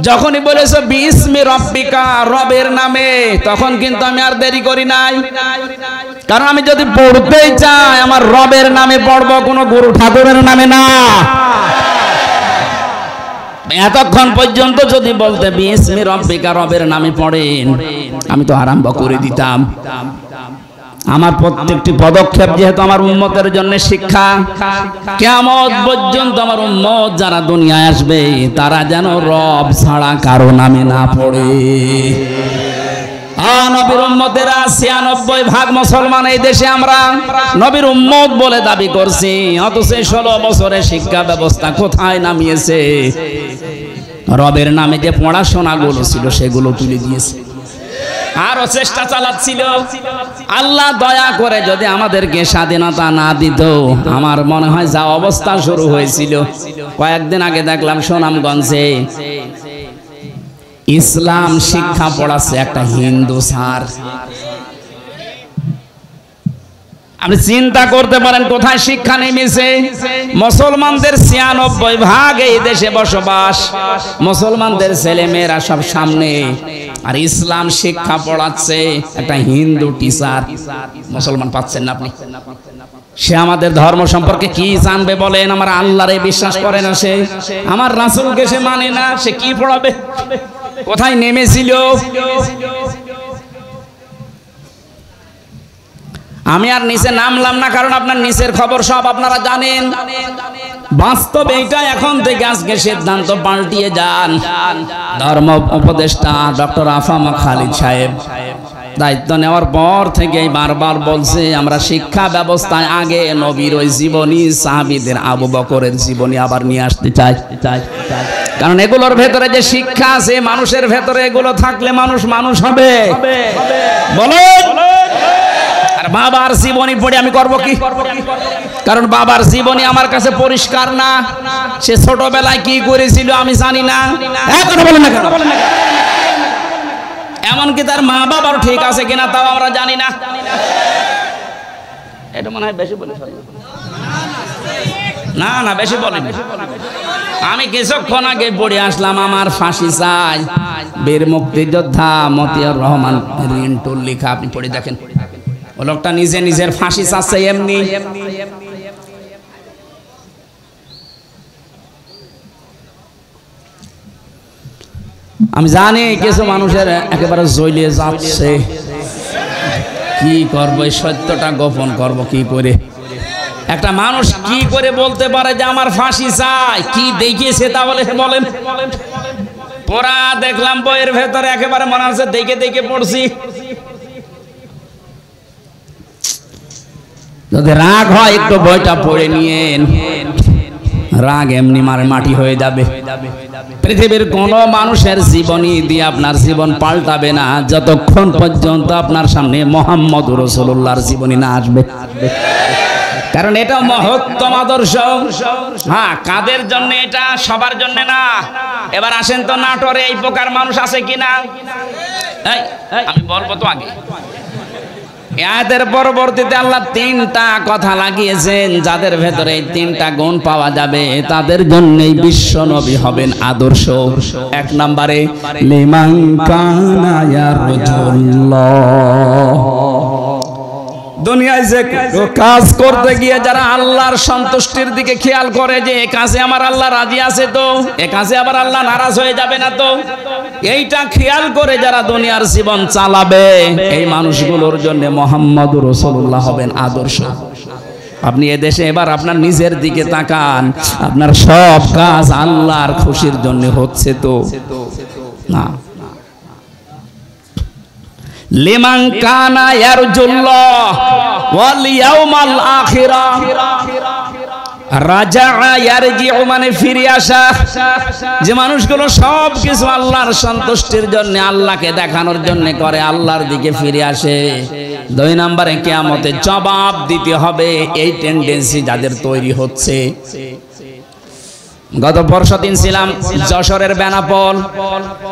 যখনই বলেছো বিসমি রাব্বিকা, রবের নামে, তখন কিন্তু আমি আর দেরি করি নাই। কারণ আমি যদি পড়তেই চাই আমার রবের নামে পড়বো, কোনো গুরু ঠাকুরের নামে না। এতক্ষণ পর্যন্ত যদি বলতে বিসমি রাব্বিকা, রবের নামে পড়েন, আমি তো আরম্ভ করে দিতাম। আমার প্রত্যেকটি পদক্ষেপ যেহেতু আমার উম্মতের জন্য শিক্ষা, কিয়ামত পর্যন্ত আমার উম্মত যারা দুনিয়ায় আসবে তারা যেন রব ছাড়া কারো নামে না পড়ে। নবীর উম্মতেরা ৯৬% মুসলমান এই দেশে আমরা নবীর উম্মত বলে দাবি করছি, অথচ ১৬ বছরের শিক্ষা ব্যবস্থা কোথায় নামিয়েছে? রবের নামে যে পড়াশোনাগুলো ছিল সেগুলো তুলে দিয়েছে, আরো চেষ্টা চালাচ্ছিল। আল্লাহ দয়া করে যদি আমাদেরকে স্বাধীনতা না দিত, আমার মনে হয় যা অবস্থা শুরু হয়েছিল। কয়েকদিন আগে দেখলাম সুনামগঞ্জে ইসলাম শিক্ষা পড়াচ্ছে একটা হিন্দু স্যার। আপনি চিন্তা করতে পারেন কোথায় শিক্ষা নেমেছে। মুসলমানদের ৯৬% এই দেশে বসবাস, মুসলমানদের ছেলে মেয়েরা সব সামনে, আর ইসলাম শিক্ষা পড়াচ্ছে একটা হিন্দু টিচার। মুসলমান পাচ্ছেন না আপনি? সে আমাদের ধর্ম সম্পর্কে কি জানবে বলেন? আমার আল্লাহরে বিশ্বাস করে না সে, আমার রাসূলকে সে মানে না, সে কি পড়াবে? কোথায় নেমেছিল? আমি আর নিচে নামলাম না, কারণ আপনার নিচের খবর সব আপনারা জানেন। বাস্তবে এটা এখন থেকে আজকে সিদ্ধান্ত পাল্টিয়ে যান। ধর্ম উপদেষ্টা ডক্টর আফামা খালিদ সাহেব দায়িত্ব নেওয়ার পর থেকেই বারবার বলছে আমরা শিক্ষা ব্যবস্থায় আগে নবীর ওই জীবনী, সাহাবীদের, আবু বকরের জীবনী আবার নিয়ে আসতে চাই। কারণ এগুলোর ভেতরে যে শিক্ষা আছে, মানুষের ভেতরে এগুলো থাকলে মানুষ মানুষ হবে। বলো, আর বাবার জীবনী পড়ে আমি করব কি? কারণ বাবার জীবনী আমার কাছে পরিষ্কার না। সে ছোটবেলায় কি করেছিল আমি জানি না। এখন বলেন না কেন? এমনকি তার মা বাবার ঠিক আছে কিনা তাও আমরা জানি না। এটা মনে হয় বেশি বলে না, না বেশি বলেন। আমি কিছুক্ষণ আগে পড়ে আসলাম আমার ফাঁসি চাই, বীর মুক্তিযোদ্ধা মতিয়ার রহমান রিন্টুর লেখা। আপনি পড়ে দেখেন, ও লোকটা নিজের ফাঁসি চাচ্ছে এমনি। আমি জানি কিছু মানুষের একেবারে জ্বলিয়ে যাচ্ছে, কি করবো, এই সত্যটা গোপন করব কি করে? একটা মানুষ কি করে বলতে পারে যে আমার ফাঁসি চাই? কি দেখিয়েছে তাহলে বলেন? পড়া দেখলাম বইয়ের ভেতরে, একেবারে মনে হচ্ছে দেখে দেখে পড়ছি। যদি রাগ হয় একটু বইটা পড়ে নিয়েন, রাগ এমনি মাটি হয়ে যাবে। পৃথিবীর কোন মানুষের জীবনী দিয়ে আপনার জীবন পাল্টাবে না যতক্ষণ পর্যন্ত আপনার সামনে মুহাম্মদুর রাসূলুল্লাহর জীবনী না আসবে। কারণ এটা মহত্তম আদর্শ। হ্যাঁ, কাদের জন্য এটা? সবার জন্য না। এবার আসেন তো, নাটোরে এই প্রকার মানুষ আছে কিনা? আমি বলবো তো আগে। আয়াতের পরবর্তীতে আল্লাহ ৩টা কথা লাগিয়েছেন, যাদের ভেতরে এই ৩টা গুণ পাওয়া যাবে তাদের জন্যই বিশ্ব নবী হবেন আদর্শ। ১ নম্বরে লিমান কানা ইয়ারজুল্লাহ। দুনিয়ায় যে কাজ করতে গিয়ে যারা আল্লাহর সন্তুষ্টির দিকে খেয়াল করে যে এ কাজে আমার আল্লাহ রাজি আছে, তো এ কাজে আবার আল্লাহ নারাজ হয়ে যাবে না, তো এইটা খেয়াল করে যারা দুনিয়ার জীবন চালাবে, এই মানুষগুলোর জন্য মুহাম্মদুর রাসূলুল্লাহ হবেন আদর্শ। আপনি এদেশে এবার আপনার নিজের দিকে তাকান, আপনার সব কাজ আল্লাহর খুশির জন্য হচ্ছে তো না? লিমান কানা ইয়ারজুল্লাহ ওয়াল ইয়াউমাল আখিরা রাজাআ ইয়ারজিউ, মানে ফিরে আসা। যে মানুষগুলো সব কিছু আল্লাহর সন্তুষ্টির জন্য, আল্লাহকে দেখানোর জন্য করে, আল্লাহর দিকে ফিরে আসে। ২ নম্বরে কিয়ামতে জবাব দিতে হবে, এই টেন্ডেন্সি যাদের তৈরি হচ্ছে। গত পরশুদিন ছিলাম যশোরের বেনাপোল,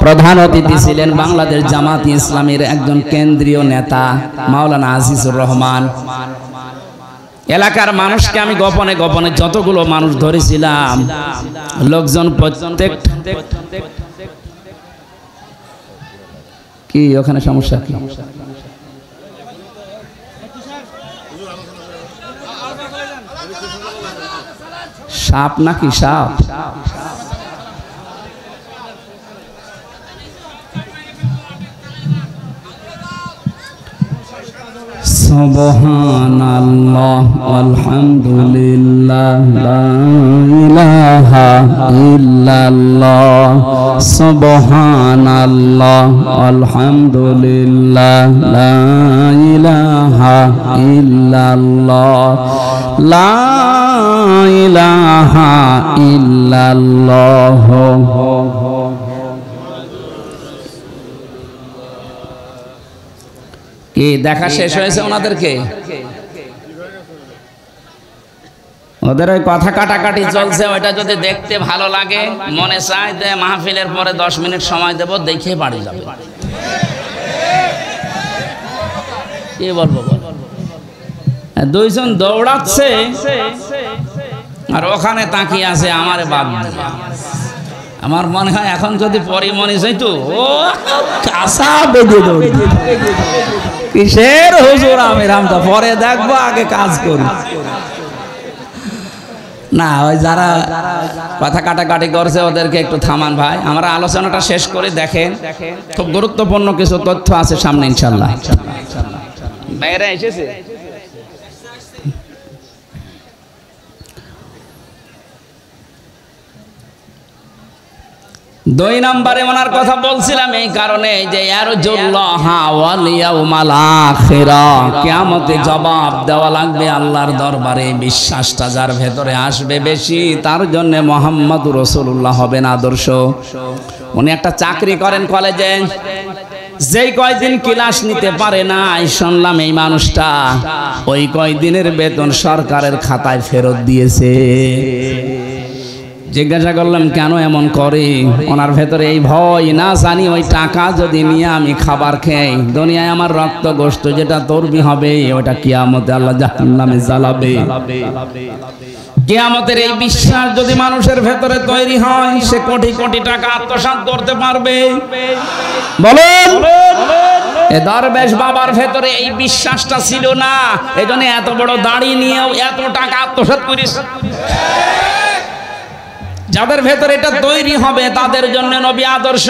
প্রধান অতিথি ছিলেন বাংলাদেশ জামাত ইসলামীর একজন কেন্দ্রীয় নেতা মাওলানা আজিজুর রহমান। এলাকার মানুষকে আমি গোপনে গোপনে যতগুলো মানুষ ধরেছিলাম, লোকজন প্রত্যেক কি ওখানে সমস্যা কি? সাপ নাকি সাপ? সুবহানাল্লাহ আলহামদুলিল্লাহ লা ইলাহা ইল্লাল্লাহ সুবহানাল্লাহ আলহামদুলিল্লাহ লা ইলাহা ইল্লাল্লাহ লা ইলাহা ইল্লাল্লাহ। কি দেখা শেষ হয়েছে ওনাদেরকে? ওদের ওই কথা কাটাকাটি চলছে, ওইটা যদি দেখতে ভালো লাগে, মনে চায় যে মাহফিলের পরে 10 মিনিট সময় দেব, দেখে বাড়ি যাবে। কি বলবো, দুইজন দৌড়াচ্ছে আর ওখানে তাকিয়ে আছে আমারে বাদ দিয়ে। আমার মনে হয় এখন যদি পরিমণি যাইতো, ও কাঁচা বেঁধে দৌড়, কিসের হুজুর আমি রামটা পরে দেখবো, আগে কাজ করি না। ওই যারা কথা কাটাকাটি করছে ওদেরকে একটু থামান ভাই, আমরা আলোচনাটা শেষ করে দেখেন, খুব গুরুত্বপূর্ণ কিছু তথ্য আছে সামনে ইনশাল্লাহ। বাইরে এসেছে দুই নম্বরে ওনার কথা বলছিলাম এই কারণে যে কিয়ামতে জবাব দেওয়া লাগবে আল্লাহর দরবারে। বিশ্বাসটা যার ভেতরে আসবে বেশি, তার জন্য মুহাম্মদুর রাসূলুল্লাহ হবেন আদর্শ। উনি একটা চাকরি করেন কলেজে, যেই কয়দিন ক্লাস নিতে পারে না, শুনলাম এই মানুষটা ওই কয়দিনের বেতন সরকারের খাতায় ফেরত দিয়েছে। জিজ্ঞাসা করলাম কেন এমন করে? ওনার ভেতরে এই ভয়, না জানি ওই টাকা যদি নিয়ে আমি খাবার খাই, দুনিয়ায় আমার রক্ত গোশত যেটা চর্বি হবে, ওটা কিয়ামতে আল্লাহ জাহান্নামে জ্বালাবে। কিয়ামতের এই বিশ্বাস যদি মানুষের ভেতরে তৈরি হয়, সে কোটি কোটি টাকা আত্মসাৎ করতে পারবে। বলেন, এ দরবেশ বাবার ভেতরে এই বিশ্বাসটা ছিল না, এজন্য এত বড় দাড়ি নিয়েও এত টাকা আত্মসাৎ করিস। যাদের ভেতরে এটা তৈরি হবে তাদের জন্য নবী আদর্শ।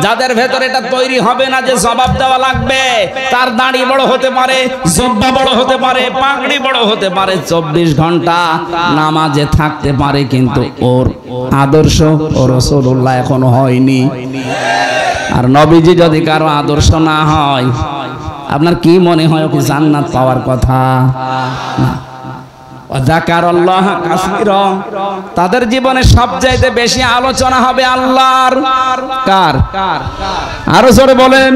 যাদের ভেতরে এটা তৈরি হবে না যে জবাব দেওয়া লাগবে, তার দাড়ি বড় হতে পারে, জব্বা বড় হতে পারে, পাগড়ি বড় হতে পারে, 24 ঘন্টা নামাজে থাকতে পারে, কিন্তু ওর আদর্শ ও রাসূলুল্লাহ এখনো হয়নি। আর নবীজি যদি কারো আদর্শ না হয়, আপনার কি মনে হয় ওকে জান্নাত পাওয়ার কথা? তাদের জীবনে সবচাইতে বেশি আলোচনা হবে আল্লাহর। কার? আরো জোরে বলেন।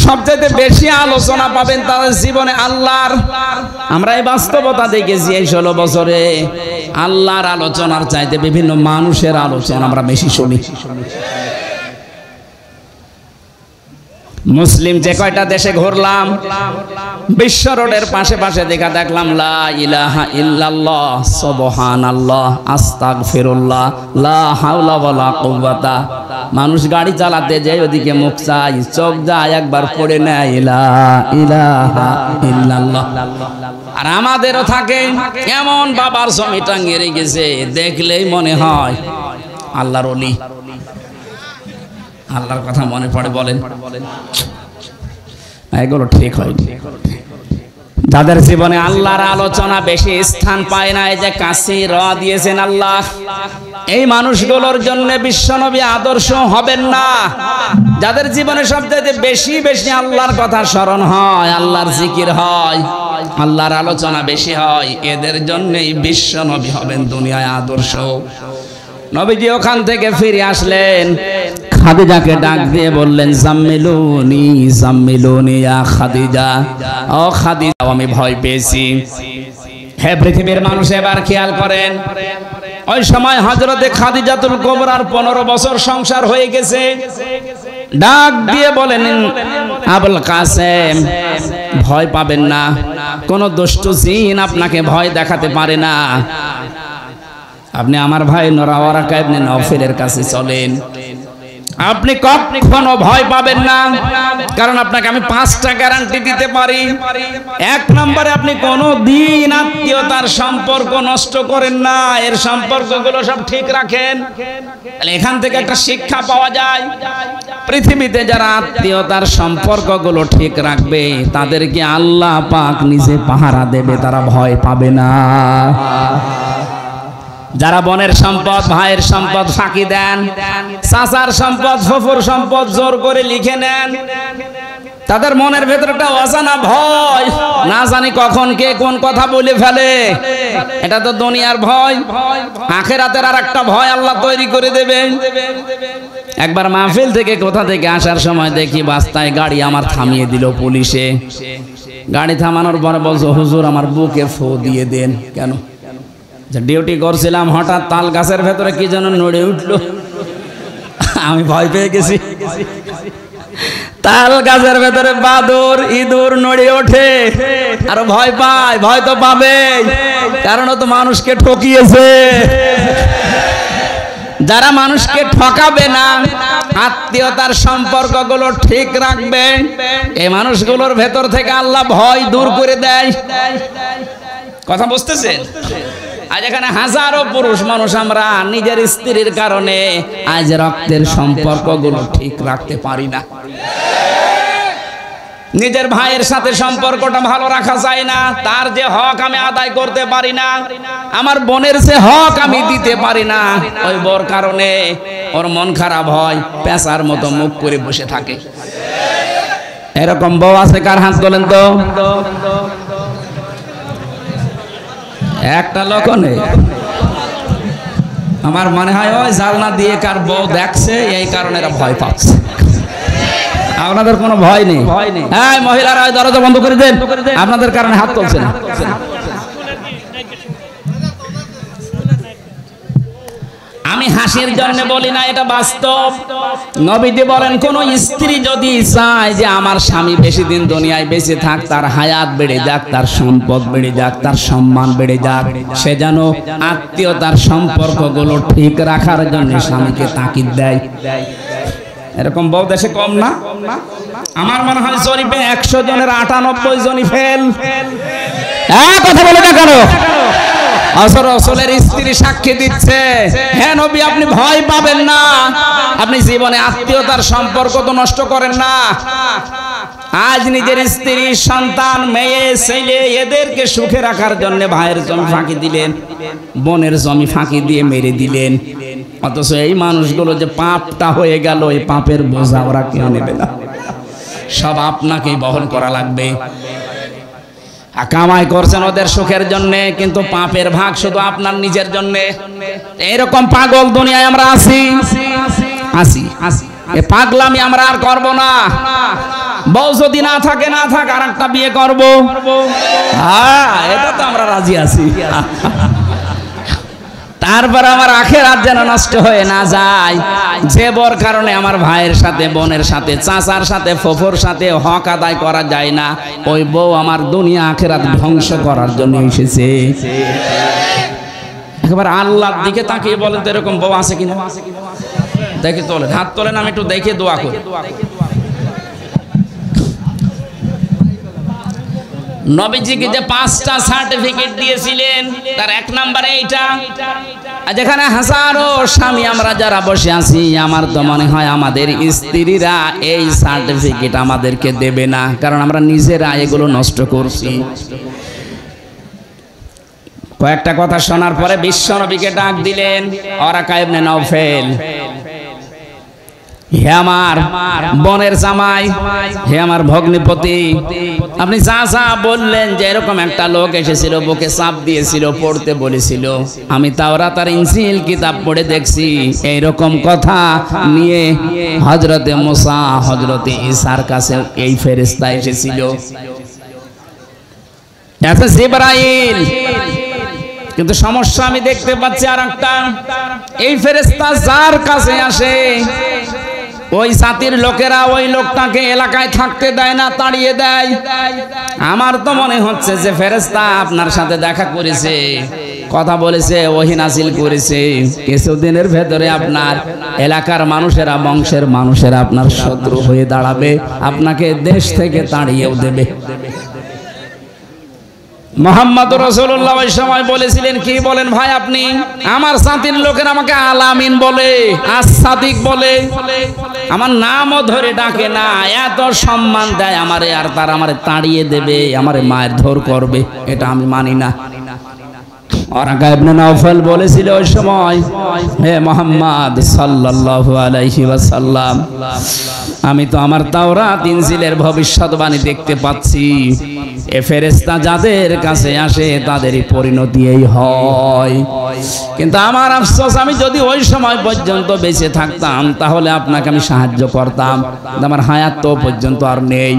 সবচাইতে বেশি আলোচনা পাবেন তাদের জীবনে আল্লাহর। আমরা এই বাস্তবতা দেখেছি এই 16 বছরে, আল্লাহর আলোচনার চাইতে বিভিন্ন মানুষের আলোচনা আমরা বেশি শুনি। মুসলিম যে কয়টা দেশে ঘুরলাম, বিশ্ব রোডের পাশে পাশে দেখলাম লা ইলাহা ইল্লাল্লাহ, সুবহানাল্লাহ, আস্তাগফিরুল্লাহ, লা হাওলা ওয়ালা কুওয়াতা। মানুষ গাড়ি চালাতে যায়, ওদিকে মুখ চাই, চোখ যায়, একবার পড়ে নেয় লা ইলাহা ইল্লাল্লাহ। আর আমাদেরও থাকে এমন বাবার জমি টাঙিয়ে রেখেছে, দেখলেই মনে হয় আল্লাহর ওলি, আল্লাহর কথা মনে পড়ে। বলেন, এগুলো ঠিক হয়। যাদের জীবনে আল্লাহর আলোচনা বেশি স্থান পায় না, এই যে কাছে র দিয়েছেন আল্লাহ, এই মানুষগুলোর জন্য বিশ্বনবী আদর্শ হবেন না। যাদের জীবনে সবচেয়ে বেশি বেশি আল্লাহর কথা স্মরণ হয়, আল্লাহর জিকির হয়, আল্লাহর আলোচনা বেশি হয়, এদের জন্যই বিশ্বনবী হবেন দুনিয়ায় আদর্শ। নবীজি ওখান থেকে ফিরে আসলেন, খাদিজাকে ডাক দিয়ে বললেন, জাম্মিলুনি জাম্মিলুনি ইয়া খাদিজা, ও খাদিজা আমি ভয় পেয়েছি। হে পৃথিবীর মানুষ, এবার খেয়াল করেন, ওই সময় হযরতে খাদিজাতুল কুবরার 15 বছর সংসার হয়ে গেছে। ডাক দিয়ে বলেন, আবুল কাসেম ভয় পাবেন না, কোন দুষ্ট জিন আপনাকে ভয় দেখাতে পারে না। আপনি আমার ভাই নওয়ারাকা ইবনে নওফলের কাছে চলেন, আপনি কখনো ভয় পাবেন না, কারণ আপনাকে আমি 5টা গ্যারান্টি দিতে পারি। 1 নম্বরে আপনি কোনো দিন আত্মীয়তার সম্পর্ক নষ্ট করেন না, এর সম্পর্কগুলো সব ঠিক রাখেন। তাহলে এখান থেকে একটা শিক্ষা পাওয়া যায়, পৃথিবীতে যারা আত্মীয়তার সম্পর্কগুলো ঠিক রাখবে তাদেরকে আল্লাহ পাক নিজে পাহারা দেবে, তারা ভয় পাবে না। যারা বোনের সম্পদ, ভাইয়ের সম্পদ ফাঁকি দেন, চাচার সম্পদ, ফুফুর সম্পদ জোর করে লিখে নেন, তাদের মনের ভেতরে একটা অজানা ভয়, না জানি কখন কে কোন কথা বলে ফেলে। এটা তো দুনিয়ার ভয়, আখিরাতের আর একটা ভয় আল্লাহ তৈরি করে দেবে। একবার মাহফিল থেকে কোথা থেকে আসার সময় দেখি রাস্তায় গাড়ি আমার থামিয়ে দিল পুলিশে। গাড়ি থামানোর পরে বলছো, হুজুর আমার বুকে ফু দিয়ে দেন। কেন? ডিউটি করছিলাম, হঠাৎ তাল গাছের ভেতরে কি যেন নড়ে উঠলো, আমি ভয় পেয়ে গেছি। তাল গাছের ভেতরে বাদর ইঁদুর নড়ে ওঠে আর ভয় পায়। ভয় তো পাবে, কারণ ও তো মানুষকে ঠকিয়েছে। যারা মানুষকে ঠকাবে না, আত্মীয়তার সম্পর্কগুলো ঠিক রাখবে, এই মানুষগুলোর ভেতর থেকে আল্লাহ ভয় দূর করে দেয়। কথা বুঝতেছেন? আজ এখানে হাজারো পুরুষ মানুষ আমরা নিজের স্ত্রীর কারণে আজ রক্তের সম্পর্কগুলো ঠিক রাখতে পারি না। নিজের ভাইয়ের সাথে সম্পর্কটা ভালো রাখা যায় না, তার যে হক আমি আদায় করতে পারি না, আমার বোনের যে হক আমি দিতে পারি না, ওই বোর কারণে ওর মন খারাপ হয়, পেঁচার মতো মুখ করে বসে থাকে। এরকম বউ আছে কার? হাত তোলেন তো। একটা লোক নেই। আমার মনে হয় ওই জালনা দিয়ে কার বউ দেখছে, এই কারণে এরা ভয় পাচ্ছে। আপনাদের কোনো ভয় নেই? হ্যাঁ, মহিলারা দরজা বন্ধ করে দেন, আপনাদের কারণে হাত তুলছে না। আমি হাসির জন্য বলি না, এটা বাস্তব। নবীজি বলেন, কোন স্ত্রী যদি চায় যে আমার স্বামী বেশি দিন দুনিয়ায় বেঁচে থাক, তার হায়াত বেড়ে যাক, তার সম্পদ বেড়ে যাক, তার সম্মান বেড়ে যাক, সে যেন আত্মীয়তার সম্পর্কগুলো ঠিক রাখার জন্য স্বামীকে তাকিদ দেয়। এরকম বউ দেশে কম না? আমার মনে হয় জরিপে 100 জনের 98 জনই ফেল। কথা বলে না কেন? রাসূলের স্ত্রী সাক্ষী দিচ্ছে, হ্যাঁ নবী আপনি ভয় পাবেন না, আপনি জীবনে আত্মীয়তার সম্পর্ক তো নষ্ট করেন না। আজ নিজের স্ত্রী, সন্তান, মেয়ে, ছেলে এদেরকে সুখে রাখার জন্য ভাইয়ের জমি ফাঁকি দিলেন, বোনের জমি ফাঁকি দিয়ে মেরে দিলেন। অথচ এই মানুষগুলো যে পাপটা হয়ে গেল, এই পাপের বোঝা ওরা কেউ নেবে না, সব আপনাকেই বহন করা লাগবে। কামাই করছেন ওদের সুখের জন্য, কিন্তু পাপের ভাগ শুধু আপনার নিজের জন্য। এরকম পাগল দুনিয়ায় আমরা আসি। এ পাগলামি আমরা আর করব না। বউ যদি না থাকে, না থাক, আর একটা বিয়ে করব। হ্যাঁ, এটা তো আমরা রাজি আছি। তারপর আমার আখিরাত যেন নষ্ট হয়ে না যায়। যে বর কারণে আমার ভাইয়ের সাথে, বোনের সাথে, চাচার সাথে, ফুফুর সাথে হক আদায় করা যায় না, ওই বউ আমার দুনিয়া আখিরাত ধ্বংস করার জন্য এসেছে। একবার আল্লাহর দিকে তাকিয়ে বলেন তো, এরকম বউ আছে কিনা? দেখে তোলেন, হাত তোলেন, আমি একটু দেখে দোয়া করি। নবীজিকে যে 5টা সার্টিফিকেট দিয়েছিলেন, তার 1 নম্বরে এইটা। যেখানে হাজারো স্বামী আমরা যারা বসে আছি, আমার তো মনে হয় আমাদের স্ত্রীরা এই সার্টিফিকেট আমাদেরকে দেবে না, কারণ আমরা নিজেরা এগুলো নষ্ট করছি। কয়েকটা কথা শোনার পরে বিশ্বনবীকে ডাক দিলেন, ওরাকা ইবনে নওফেল, হে আমার বোনের জামাই, হে আমার ভগ্নিপতি, আপনি যা যা বললেন যে এরকম একটা লোক এসেছিল, বুকে চাপ দিয়েছিল, পড়তে বলেছিল, আমি তাওরাত আর ইনজিল কিতাব পড়ে দেখছি এইরকম কথা নিয়ে হযরতে মুসা, হযরতে ঈসার কাছে এই ফেরেশতা এসেছিল, এটা জিবরাইল। কিন্তু সমস্যা আমি দেখতে পাচ্ছি আর একটা, এই ফেরেশতা যার কাছে আসে ওই জাতির লোকেরা ওই লোকটাকে এলাকায় থাকতে দেয় না, তাড়িয়ে দেয়। আমার তো মনে হচ্ছে যে ফেরেশতা আপনার সাথে দেখা করেছে, কথা বলেছে, ওহী নাযিল করেছে। কিছুদিনের ভেতরে আপনার এলাকার মানুষেরা, বংশের মানুষেরা আপনার শত্রু হয়ে দাঁড়াবে, আপনাকে দেশ থেকে তাড়িয়েও দেবে। মুহাম্মদ রাসূলুল্লাহ ওই সময় বলেছিলেন, কি বলেন ভাই আপনি? আমার জাতির লোকের আমাকে আলামিন বলে, আস-সাদিক বলে, আমার নামও ধরে ডাকে না, এত সম্মান দেয় আমারে, আর তার আমারে তাড়িয়ে দেবে, আমারে মারধর করবে, এটা আমি মানি না। ওয়ারাকা ইবনে নাওফাল বলেছিল ওই সময়, হে মুহাম্মদ সাল্লাল্লাহু আলাইহি ওয়াসাল্লাম, আমি তো আমার তাওরাত ইনজিলের ভবিষ্যৎবাণী দেখতে পাচ্ছি, এ ফেরেশতা যাদের কাছে আসে তাদেরই পরিণতি এই হয়। কিন্তু আমার আফসোস, আমি যদি ওই সময় পর্যন্ত বেঁচে থাকতাম তাহলে আপনাকে আমি সাহায্য করতাম, কিন্তু আমার হায়াত তো পর্যন্ত আর নেই।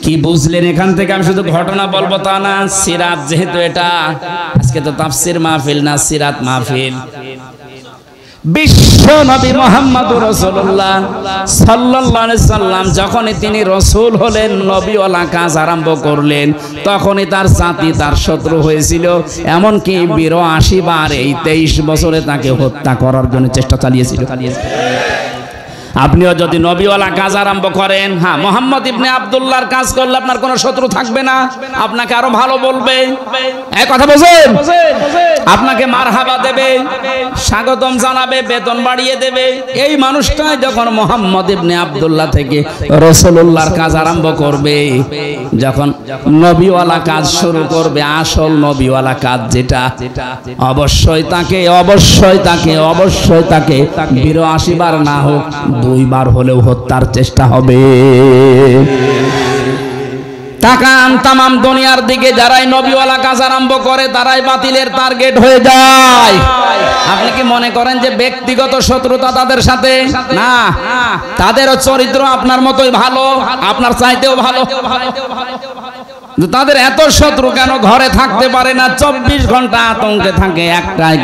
কি বুঝলেন এখান থেকে? আমি শুধু ঘটনা বলবো তা না, সিরাত যেহেতু এটা, আজকে তো তাফসীর মাহফিল না, সিরাত মাহফিল। বিশ্ব নবী মুহাম্মদুর রাসূলুল্লাহ সাল্লাল্লাহু আলাইহি সাল্লাম যখনই তিনি রাসূল হলেন, নবীওয়ালা কাজ আরম্ভ করলেন, তখনই তার জাতি তার শত্রু হয়েছিল। এমনকি ৮২ বার এই ২৩ বছরে তাকে হত্যা করার জন্য চেষ্টা চালিয়েছিল। আপনিও যদি নবীওয়ালা কাজ আরম্ভ করেন, হ্যাঁ, মুহাম্মদ ইবনে আব্দুল্লাহর কাজ করলে আপনার কোনো শত্রু থাকবে না, আপনাকে আরো ভালো বলবে, এই কথা বুঝেন, আপনাকে মারহাবা দেবে, স্বাগতম জানাবে, বেতন বাড়িয়ে দেবে। এই মানুষটা যখন মুহাম্মদ ইবনে আব্দুল্লাহ থেকে রাসূলুল্লাহর কাজ আরম্ভ করবে, যখন নবীওয়ালা কাজ শুরু করবে, আসল নবীওয়ালা কাজ যেটা, অবশ্যই তাকে ৮২ বার না হোক ২ বার হলেও হত্যার চেষ্টা হবে। তাকান তামাম দুনিয়ার দিকে, যারাই নবীওয়ালা কাজ আরম্ভ করে তারাই বাতিলের টার্গেট হয়ে যায়। আপনি কি মনে করেন যে ব্যক্তিগত শত্রুতা তাদের সাথে? না, তাদেরও চরিত্র আপনার মতোই ভালো, আপনার চাইতেও ভালো। তাদের এত শত্রু কেন? ঘরে থাকতে পারে না, ২৪ ঘন্টা আতঙ্কে থাকে, একটাই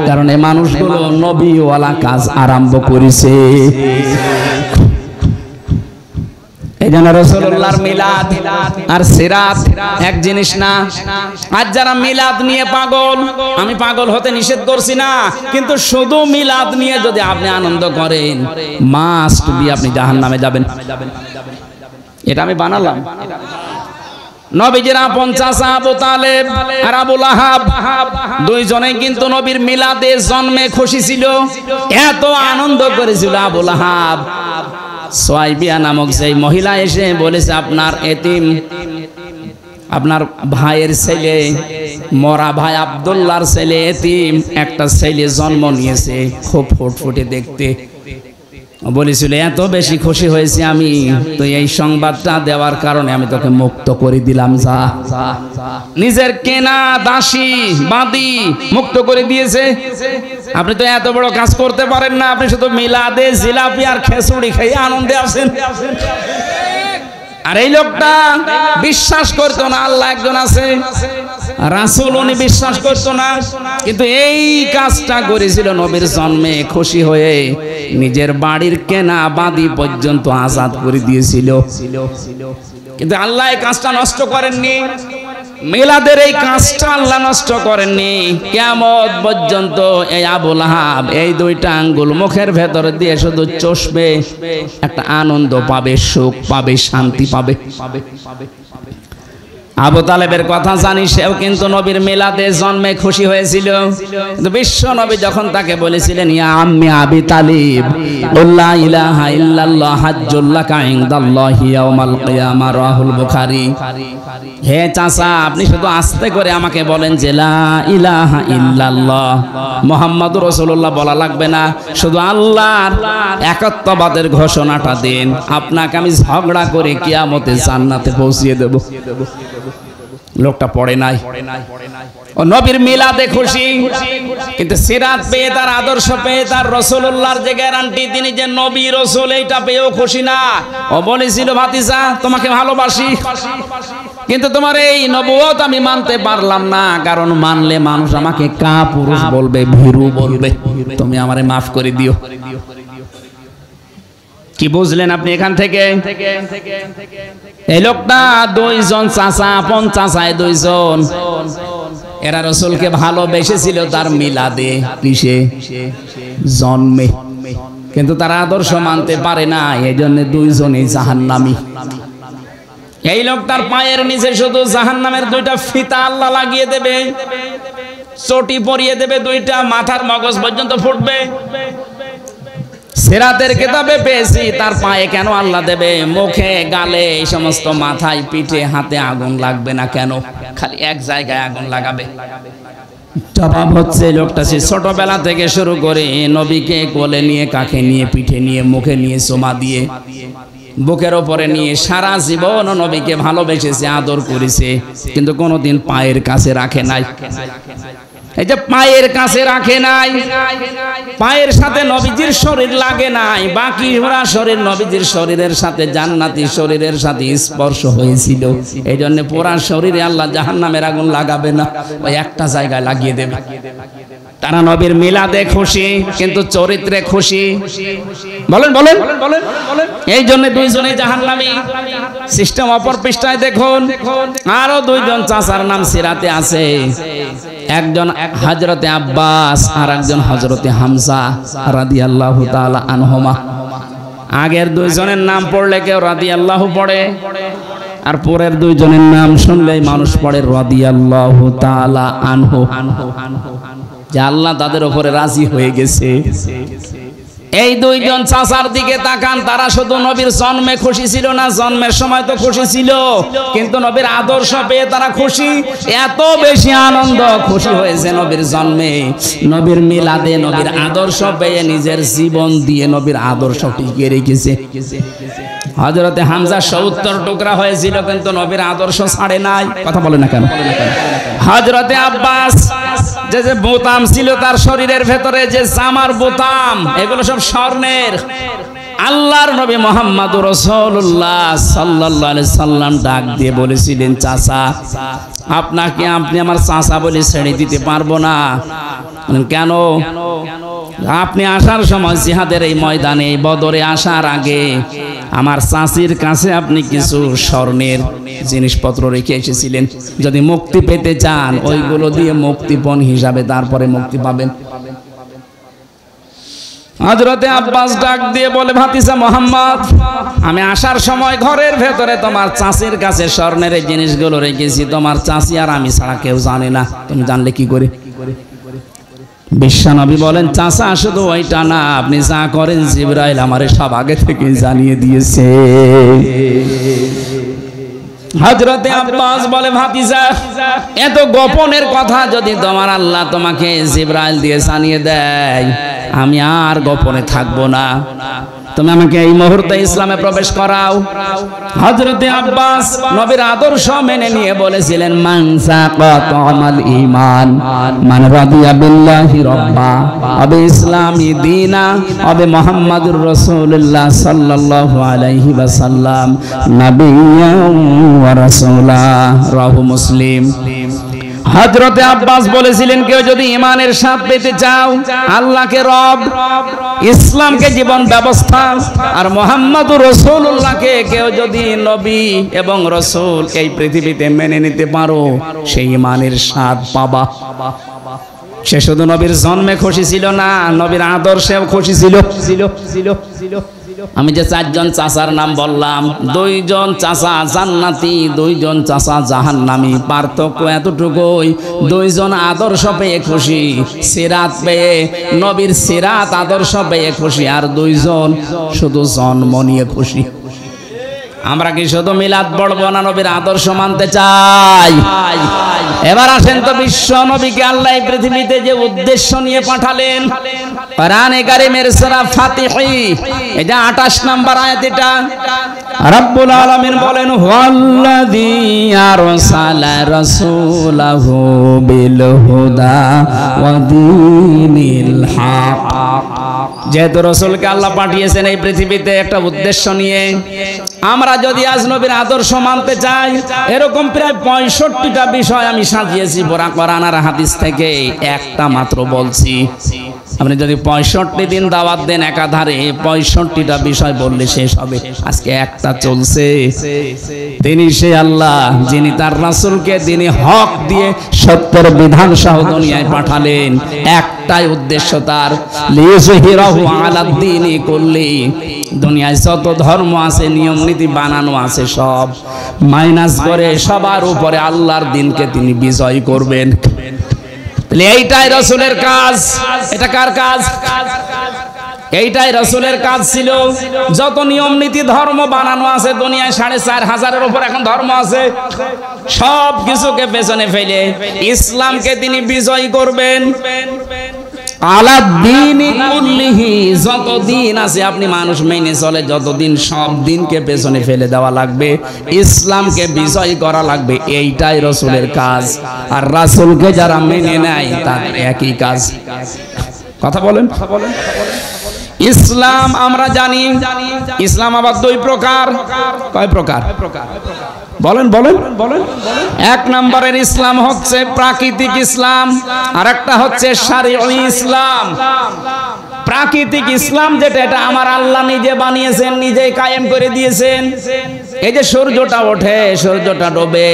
কারণ এই মানুষগুলো নবীওয়ালা কাজ আরম্ভ করেছে। এই জন্য রাসূলুল্লাহর মিলাদ আর সিরাত এক জিনিস না। আজ যারা মিলাদ নিয়ে পাগল, আমি পাগল হতে নিষেধ করছি না, কিন্তু শুধু মিলাদ নিয়ে যদি আপনি আনন্দ করেন, মাস্ট বি আপনি জাহান্নামে যাবেন। এটা আমি বানালাম। নবীজির আপন চাচা আবু তালেব আর আবু লাহাব, দুইজনেই কিন্তু নবীর মিলাদে জন্মে খুশি ছিল, এত আনন্দ করেছিল। আবু লাহাব, সুয়াইবিয়া নামক সেই মহিলা এসে বলেছে, আপনার এতিম, আপনার ভাইয়ের ছেলে, মরা ভাই আব্দুল্লাহর ছেলে এতিম, একটা ছেলে জন্ম নিয়েছে, খুব ফুটফুটে দেখতে। বলেছিল, এত বেশি খুশি হয়েছি আমি, তো এই সংবাদটা দেওয়ার কারণে আমি তোকে মুক্ত করে দিলাম। যা, নিজের কেনা দাসী বাদী মুক্ত করে দিয়েছে। আপনি তো এত বড় কাজ করতে পারেন না, আপনি শুধু মিলাদে জিলাপি আর খেচুড়ি খেয়ে আনন্দে আছেন। আর এই লোকটা বিশ্বাস করতো না আল্লাহ একজন আছে, রাসূল উনি বিশ্বাস করতো না, কিন্তু এই কাজটা করেছিল নবীর জন্মে খুশি হয়ে, নিজের বাড়ির কেনা বাদী পর্যন্ত আজাদ করে দিয়েছিল। কিন্তু আল্লাহ এই কাজটা নষ্ট করেননি, মিলাদের এই কাজটা আল্লাহ নষ্ট করেননি। কিয়ামত পর্যন্ত এই আবু লাহাব এই 2টা আঙ্গুল মুখের ভেতর দিয়ে শুধু চষবে, একটা আনন্দ পাবে, সুখ পাবে, শান্তি পাবে। আবু তালেবের কথা জানি, সেও কিন্তু নবীর মিলাদে জন্মে খুশি হয়েছিল। কিন্তু বিশ্ব নবী যখন তাকে বলেছিলেন, ইয়া আম্মি আবি তালিব, লা ইলাহা ইল্লাল্লাহ হাজ্জুল লাকা ইনদাল্লাহি ইয়াউমাল কিয়ামা, রাহুল বুখারী, হে চাচা, আপনি শুধু আস্তে করে আমাকে বলেন যে লা ইলাহা ইল্লাল্লাহ, মুহাম্মাদুর রাসূলুল্লাহ বলা লাগবে না, শুধু আল্লাহর একত্ববাদের ঘোষণাটা দেন, আপনাকে আমি ঝগড়া করে কিয়ামতে জান্নাতে পৌঁছিয়ে দেব। লোকটা পড়ে নাই, ও নবীর মিলাদে খুশি, কিন্তু সিরাত পেয়ে, তার আদর্শ পেয়ে, তার রাসূলুল্লাহর যে গ্যারান্টি তিনি যে নবী রাসূল, এইটা পেয়েও খুশি না। ও বলেছিল, ভাতিজা তোমাকে ভালোবাসি, কিন্তু তোমার এই নবুয়ত আমি মানতে পারলাম না, কারণ মানলে মানুষ আমাকে কাপুরুষ বলবে, ভীরু বলবে, তুমি আমারে মাফ করে দিও। কি বুঝলেন আপনি এখান থেকে? এই লোকটা দুইজন চাচা, আপন চাচায় দুইজন, এরা রাসূলকে ভালোবেসেছিল তার মিলাদে, কিসে? জন্মে। কিন্তু তারা আদর্শ মানতে পারে না, এই জন্য দুইজনই জাহান্নামী। এই লোকটার পায়ের নিচে শুধু জাহান্নামের দুইটা ফিতা আল্লাহ লাগিয়ে দেবে, চটি পরিয়ে দেবে, দুইটা মাথার মগজ পর্যন্ত ফুটবে। সিরাতের কিতাবে পেয়েছি তার পায়ে কেন আল্লাহ দেবে? মুখে, গালে, এই সমস্ত মাথায়, পিঠে, হাতে আগুন লাগবে না কেন? খালি এক জায়গায় আগুন লাগাবে। জবাব হচ্ছে লোকটা সে ছোটবেলা থেকে শুরু করে নবীকে কোলে নিয়ে, কাঁখে নিয়ে, পিঠে নিয়ে, মুখে নিয়ে, চুমা দিয়ে, বুকের ওপরে নিয়ে সারা জীবন নবীকে ভালোবেসেছে, আদর করেছে, কিন্তু কোনোদিন পায়ের কাছে রাখে নাই। এই যে পায়ের কাছে রাখে নাই, পায়ের সাথে নবীজির শরীর লাগে নাই, বাকি ওরা শরীর নবীজির শরীরের সাথে, জান্নাতি শরীরের সাথে স্পর্শ হয়েছিল। এই জন্য পুরা শরীরে আল্লাহ জাহান্নামের আগুন লাগাবে না, ওই একটা জায়গায় লাগিয়ে দেবে। তারা নবীর মিলাদে খুশি, কিন্তু চরিত্রে খুশি। বলেন বলেন বলেন। এই জন্য দুইজনে জাহান্নামী। সিস্টেম অপর পৃষ্ঠায় দেখুন, আরো দুইজন চাচার নাম সিরাতে আছে। একজন হযরতে আব্বাস আর একজন হযরতে হামজা রাদিয়াল্লাহু তাআলা আনহুমা। আগের দুইজনের নাম পড়লে কেউ রাদিয়াল্লাহু পড়ে, আর পরের দুইজনের নাম শুনলেই মানুষ পড়ে রাদিয়াল্লাহু তাআলা আনহু, যে আল্লাহ তাদের উপরে রাজি হয়ে গেছে। এই দুইজন চাচার দিকে তাকান, তারা শুধু নবীর জন্মে খুশি ছিল না, জন্মের সময় তো খুশি ছিল, কিন্তু নবীর আদর্শ পেয়ে তারা খুশি। এত বেশি আনন্দ, খুশি হয়েছে নবীর জন্মে, নবীর মিলাদে, নবীর আদর্শ পেয়ে নিজের জীবন দিয়ে নবীর আদর্শ টিকিয়ে রেখেছে। হযরতে হামজা ৭০ টুকরা হয়েছিল, কিন্তু নবীর আদর্শ ছাড়ে নাই। কথা বলে না কেন? হযরতে আব্বাস যে যে বোতাম ছিল তার শরীরের ভেতরে, যে জামার বোতাম, এগুলো সব স্বর্ণের। আল্লাহর নবী মুহাম্মদুর রাসূলুল্লাহ সাল্লাল্লাহু আলাইহি সাল্লাম ডাক দিয়ে বলেছিলেন, চাচা আপনাকে, আপনি আমার চাচা বলে ছেড়ে দিতে পারবো না। কেন? আপনি আসার সময় জিহাদের এই ময়দানে, এই বদরে আসার আগে আমার চাচির কাছে আপনি কিছু স্বর্ণের জিনিসপত্র রেখে এসেছিলেন। যদি মুক্তি পেতে চান, ওইগুলো দিয়ে মুক্তিপণ হিসাবে তারপরে মুক্তি পাবেন। হযরতে আব্বাস ডাক দিয়ে বলে, ভাতিজা মুহাম্মদ, আমি আসার সময় ঘরের ভেতরে তোমার চাচির কাছে স্বর্ণের এই জিনিসগুলো রেখেছি, তোমার চাচি আর আমি ছাড়া কেউ জানে না। তুমি জানলে কি করে? বিশ্বনবী বলেন, চাচা শুধু ওইটা না, আপনি যা করেন জিবরাইল আমারে সব আগে থেকে জানিয়ে দিয়েছে। হযরতে আব্বাস বলে, ভাতিজা এত গোপনের কথা যদি তোমার আল্লাহ তোমাকে জিবরাইল দিয়ে জানিয়ে দেয়, আমি আর গোপনে থাকবো না, তুমি আমাকে এই মুহূর্তে ইসলামে প্রবেশ করাও। হযরতে আব্বাস নবীর আদর্শ মেনে নিয়ে বলেছিলেন, মান সাকাতাল ঈমান মান রাদিয়া বিল্লাহি রাব্বা আবি ইসলামি দীনা আবি মুহাম্মাদুর রাসূলুল্লাহ সাল্লাল্লাহু আলাইহি ওয়াসাল্লাম নাবিয়্যান ওয়া রাসূলা, রাহু মুসলিম। হযরতে আব্বাস বলেছিলেন, কেউ যদি ঈমানের স্বাদ পেতে চাও, আল্লাহকে রব, ইসলামকে জীবন ব্যবস্থা, আর মুহাম্মদুর রাসূলুল্লাহকে কেউ যদি নবী এবং রাসূল এই পৃথিবীতে মেনে নিতে পারো, সেই ঈমানের স্বাদ পাবা। সে শুধু নবীর জন্মে খুশি ছিল না, নবীর আদর্শেও খুশি ছিল। আমি যে চারজন চাচার নাম বললাম, দুইজন চাচা জান্নাতি, দুইজন চাচা জাহান্নামী। পার্থক্য এতটুকুই, দুইজন আদর্শ পেয়ে খুশি, সিরাত পেয়ে, নবীর সিরাত আদর্শ পেয়ে খুশি, আর দুইজন শুধু জন্ম নিয়ে খুশি। আমরা কি শুধু মিলাদ পড়বো না, নবীর আদর্শ মানতে চাই? এবার আসেন তো, বিশ্ব নবীকে আল্লাহ এই পৃথিবীতে যে উদ্দেশ্য নিয়ে পাঠালেন, কোরআনে কারীমের সূরা ফাতিহি, এটা 28 নম্বর আয়াত। এটা রব্বুল আলামিন বলেন, হুয়াল্লাযী আরসালা রাসূলাহু বিল হুদা ওয়া দীনিল হক। যেহেতু রাসূলকে আল্লাহ পাঠিয়েছেন এই পৃথিবীতে একটা উদ্দেশ্য নিয়ে, আমরা যদি আজ নবীর আদর্শ মানতে চাই, এরকম প্রায় 65টা বিষয় আমি সাজিয়েছি কোরআন আর হাদিস থেকে, একটা মাত্র বলছি, আপনি যদি 65 দিন দাওয়াত দেন একাধারে 65টা বিষয় বললে শেষ হবে। আজকে একটা চলছে। তিনি সে আল্লাহ যিনি তার রাসূলকে দিনে হক দিয়ে সত্যের বিধান সহ দুনিয়ায় পাঠালেন। একটাই উদ্দেশ্য তার, লিযুহিরাহু আলাদ দ্বীনি কুল্লি। দুনিয়ায় যত ধর্ম আছে, নিয়ম নীতি বানানো আছে, সব মাইনাস করে সবার উপরে আল্লাহর দ্বীনকে তিনি বিজয় করবেন। এইটাই রাসূলের কাজ। এটা কার কাজ? এইটাই রাসূলের কাজ ছিল। যত নিয়ম নীতি ধর্ম বানানো আছে দুনিয়ায় 4500-এর উপর এখন ধর্ম আছে, সব কিছুকে পেছনে ফেলে ইসলামকে তিনি বিজয় করবেন। আলাদ্দীনি কুল্লিহি, যত দিন আছে আপনি মানুষ মেনে চলে যতদিন, সব দিনকে পেছনে ফেলে দেওয়া লাগবে, ইসলামকে বিজয় করা লাগবে। এইটাই রাসূলের কাজ। আর রাসূলকে যারা মেনে নেয় তার একই কাজ। কথা বলেন। ইসলাম আমরা জানি, ইসলাম আবার দুই প্রকার। কয় প্রকার? বলেন বলেন বলেন। এক নম্বরের ইসলাম হচ্ছে প্রাকৃতিক ইসলাম, আর একটা হচ্ছে শারঈ ইসলাম। প্রাকৃতিক ইসলাম যেটা, এটা আমার আল্লাহ নিজে বানিয়েছেন, নিজেই কায়েম করে দিয়েছেন। এই যে সূর্যটা ওঠে, সূর্যটা ডোবে,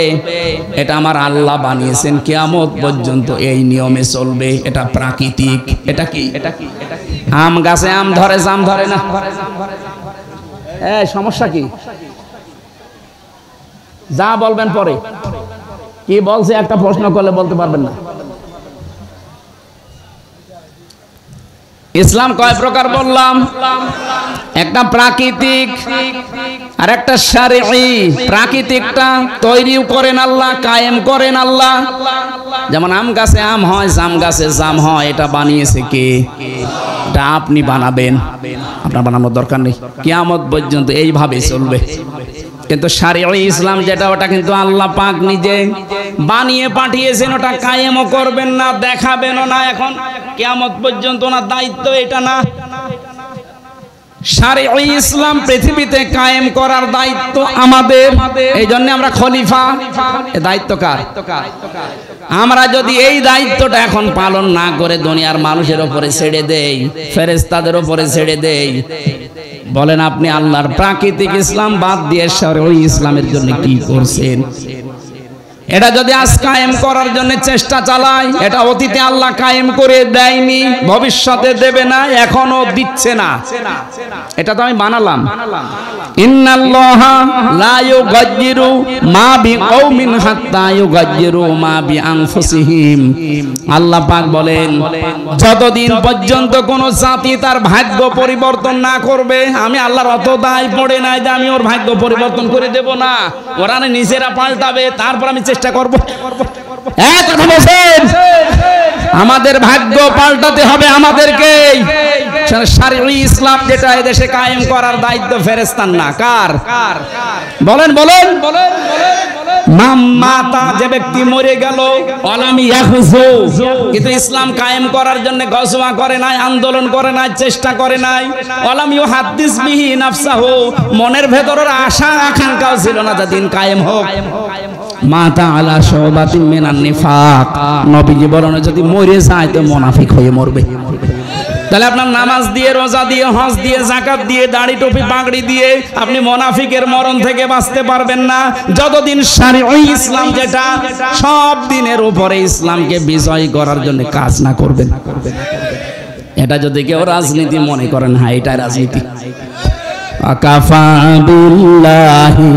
এটা আমার আল্লাহ বানিয়েছেন, কিয়ামত পর্যন্ত এই নিয়মে চলবে। এটা প্রাকৃতিক। এটা কি? আম গাছে আম ধরে, জাম ধরে না। সমস্যা কি? যা বলবেন পরে। কি বলছে একটা প্রশ্ন করলে বলতে পারবেন না। ইসলাম কয় প্রকার বললাম? একটা প্রাকৃতিক আর একটা শারঈ। প্রাকৃতিকটা তৈরিও করেন আল্লাহ, কায়েম করেন আল্লাহ। যেমন আম গাছে আম হয়, জাম গাছে জাম হয়, এটা বানিয়েছে কে? এটা আপনি বানাবেন, আপনার বানানোর দরকার নেই। কিয়ামত পর্যন্ত এইভাবে চলবে। কিন্তু শারঈ ইসলাম যেটা, ওটা কিন্তু আল্লাহ পাক নিজে বানিয়ে পাঠিয়েছেন। ওটা কায়েমও করবেন না, দেখাবেনও না। এখন কিয়ামত পর্যন্ত ওনার দায়িত্ব এটা না। শারঈ ইসলাম পৃথিবীতে কায়েম করার দায়িত্ব আমাদের। এই জন্য আমরা খলিফা। এই দায়িত্ব কার? আমরা যদি এই দায়িত্বটা এখন পালন না করে দুনিয়ার মানুষের উপরে ছেড়ে দেই, ফেরেশতাদের উপরে ছেড়ে দেই, বলেন আপনি আল্লাহর প্রাকৃতিক ইসলাম বাদ দিয়ে শারঈ ইসলামের জন্য কি করছেন? এটা যদি আজ কায়েম করার জন্য চেষ্টা চালায়, এটা অতীতে আল্লাহ কায়েম করে দেয়নি, ভবিষ্যতে দেবে না, এখনো দিচ্ছে না। এটা তো আমি বানালাম। ইন্নাল্লাহা লা ইউগায়্যিরু মা বিকওমিন হাত্তা ইউগায়্যিরু মা বিআনফুসিহিম। আল্লাহ পাক বলেন, যতদিন পর্যন্ত কোন জাতি তার ভাগ্য পরিবর্তন না করবে, আমি আল্লাহর অত দায় পড়ে নাই যে আমি ওর ভাগ্য পরিবর্তন করে দেব না। ওরা নিজেরা পাল্টাবে, তারপর আমি চেষ্টা করব। এক কথা বলেন, আমাদের ভাগ্য পাল্টাতে হবে আমাদেরকে। শারঈ ইসলাম যেটা এদেশে কায়েম করার দায়িত্ব ফেরেশতার না, কার? বলেন বলেন। মাতা, যে ব্যক্তি মরে গেল, ওয়ালামি ইয়াখযু, কিন্তু ইসলাম কায়েম করার জন্য গজওয়া করে নাই, আন্দোলন করে নাই, চেষ্টা করে নাই। ওয়ালামি ইউহাদ্দিস বিহি নাফসাহু, মনের ভেতরের আশা আকাঙ্ক্ষাও ছিল না যে দিন কায়েম হোক। মাতা আলা শুবাতিন মিনান নিফাক, নবীজি বলেন যদি মরে যায় তো মুনাফিক হয়ে মরবে। তাহলে আপনার নামাজ দিয়ে, রোজা দিয়ে, হজ দিয়ে, যাকাত দিয়ে, দাড়ি টুপি পাগড়ি দিয়ে আপনি মুনাফিকের মরণ থেকে বাঁচতে পারবেন না যতদিন শারঈ ইসলাম যেটা সব দিনের উপরে ইসলামকে বিজয় করার জন্য কাজ না করবেন। এটা যদি কেউ রাজনীতি মনে করেন, হ্যাঁ এটা রাজনীতি। আকাফা বিল্লাহি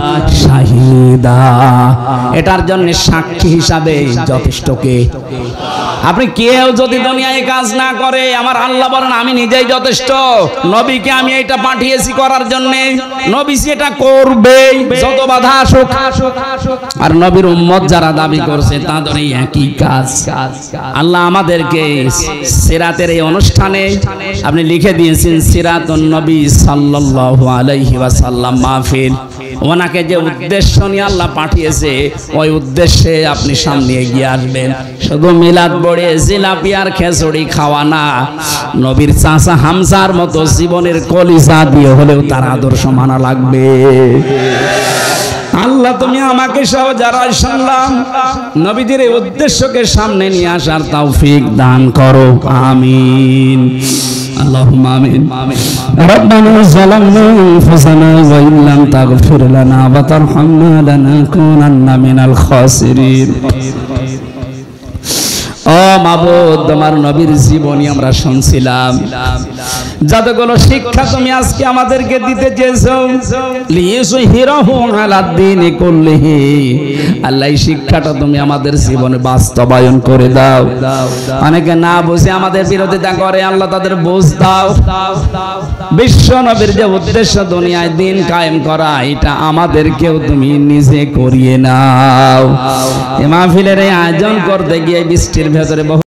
শাহিদা, এটার জন্য সাক্ষী হিসাবে যথেষ্ট কে? আপনি কেউ যদি দুনিয়ায় কাজ না করে, আমার আল্লাহ বলেন আমি নিজেই যথেষ্ট। নবীকে আমি এটা পাঠিয়েছি করার জন্য, নবী সেটা করবে যত বাধা আসুক। আর নবীর উম্মত যারা দাবি করছে তাদের এই একই কাজ। আল্লাহ আমাদেরকে সিরাতের এই অনুষ্ঠানে আপনি লিখে দিয়েছেন সিরাতুন নবী সাল্লাল্লাহু আলাইহি ওয়াসাল্লাম মাহফিল। ওনাকে যে উদ্দেশ্য নিয়ে আল্লাহ পাঠিয়েছে ওই উদ্দেশ্যে আপনি সামনে এগিয়ে আসবেন। শুধু মিলাদ পড়ে জিলাপি আর খিচুড়ি খাওয়া না, নবীর চাচা হামজার মতো জীবনের কলিজা দিয়ে হলেও তার আদর্শ মানা লাগবে। আল্লাহ তুমি আমাকে সহ যারা শুনলাম নবীদের এই উদ্দেশ্যকে সামনে নিয়ে আসার তৌফিক দান করো, আমিন। اللهم آمين. ربنا ظلمنا أنفسنا وإن لم تغفر لنا وترحمنا لنكونن من الخاسرين. ও মাবুদ, তোমার নবীর জীবনী আমরা শুনছিলাম, যতগুলো শিক্ষা তুমি আজকে আমাদেরকে দিতে চেয়েছো, লিইয়ুযহিরাহু আলাদ-দীনি কুল্লিহি, আল্লাহ এই শিক্ষাটা তুমি আমাদের জীবনে বাস্তবায়ন করে দাও। অনেকে না বুঝে আমাদের বিরোধিতা করে, আল্লাহ তাদের বুঝ দাও। বিশ্ব নবীর যে উদ্দেশ্য দুনিয়ায় দিন কায়েম করা, এটা আমাদেরকেও তুমি নিজে করিয়ে নাও। এই মাহফিলের এই আয়োজন করতে গিয়ে বৃষ্টির ভেতরে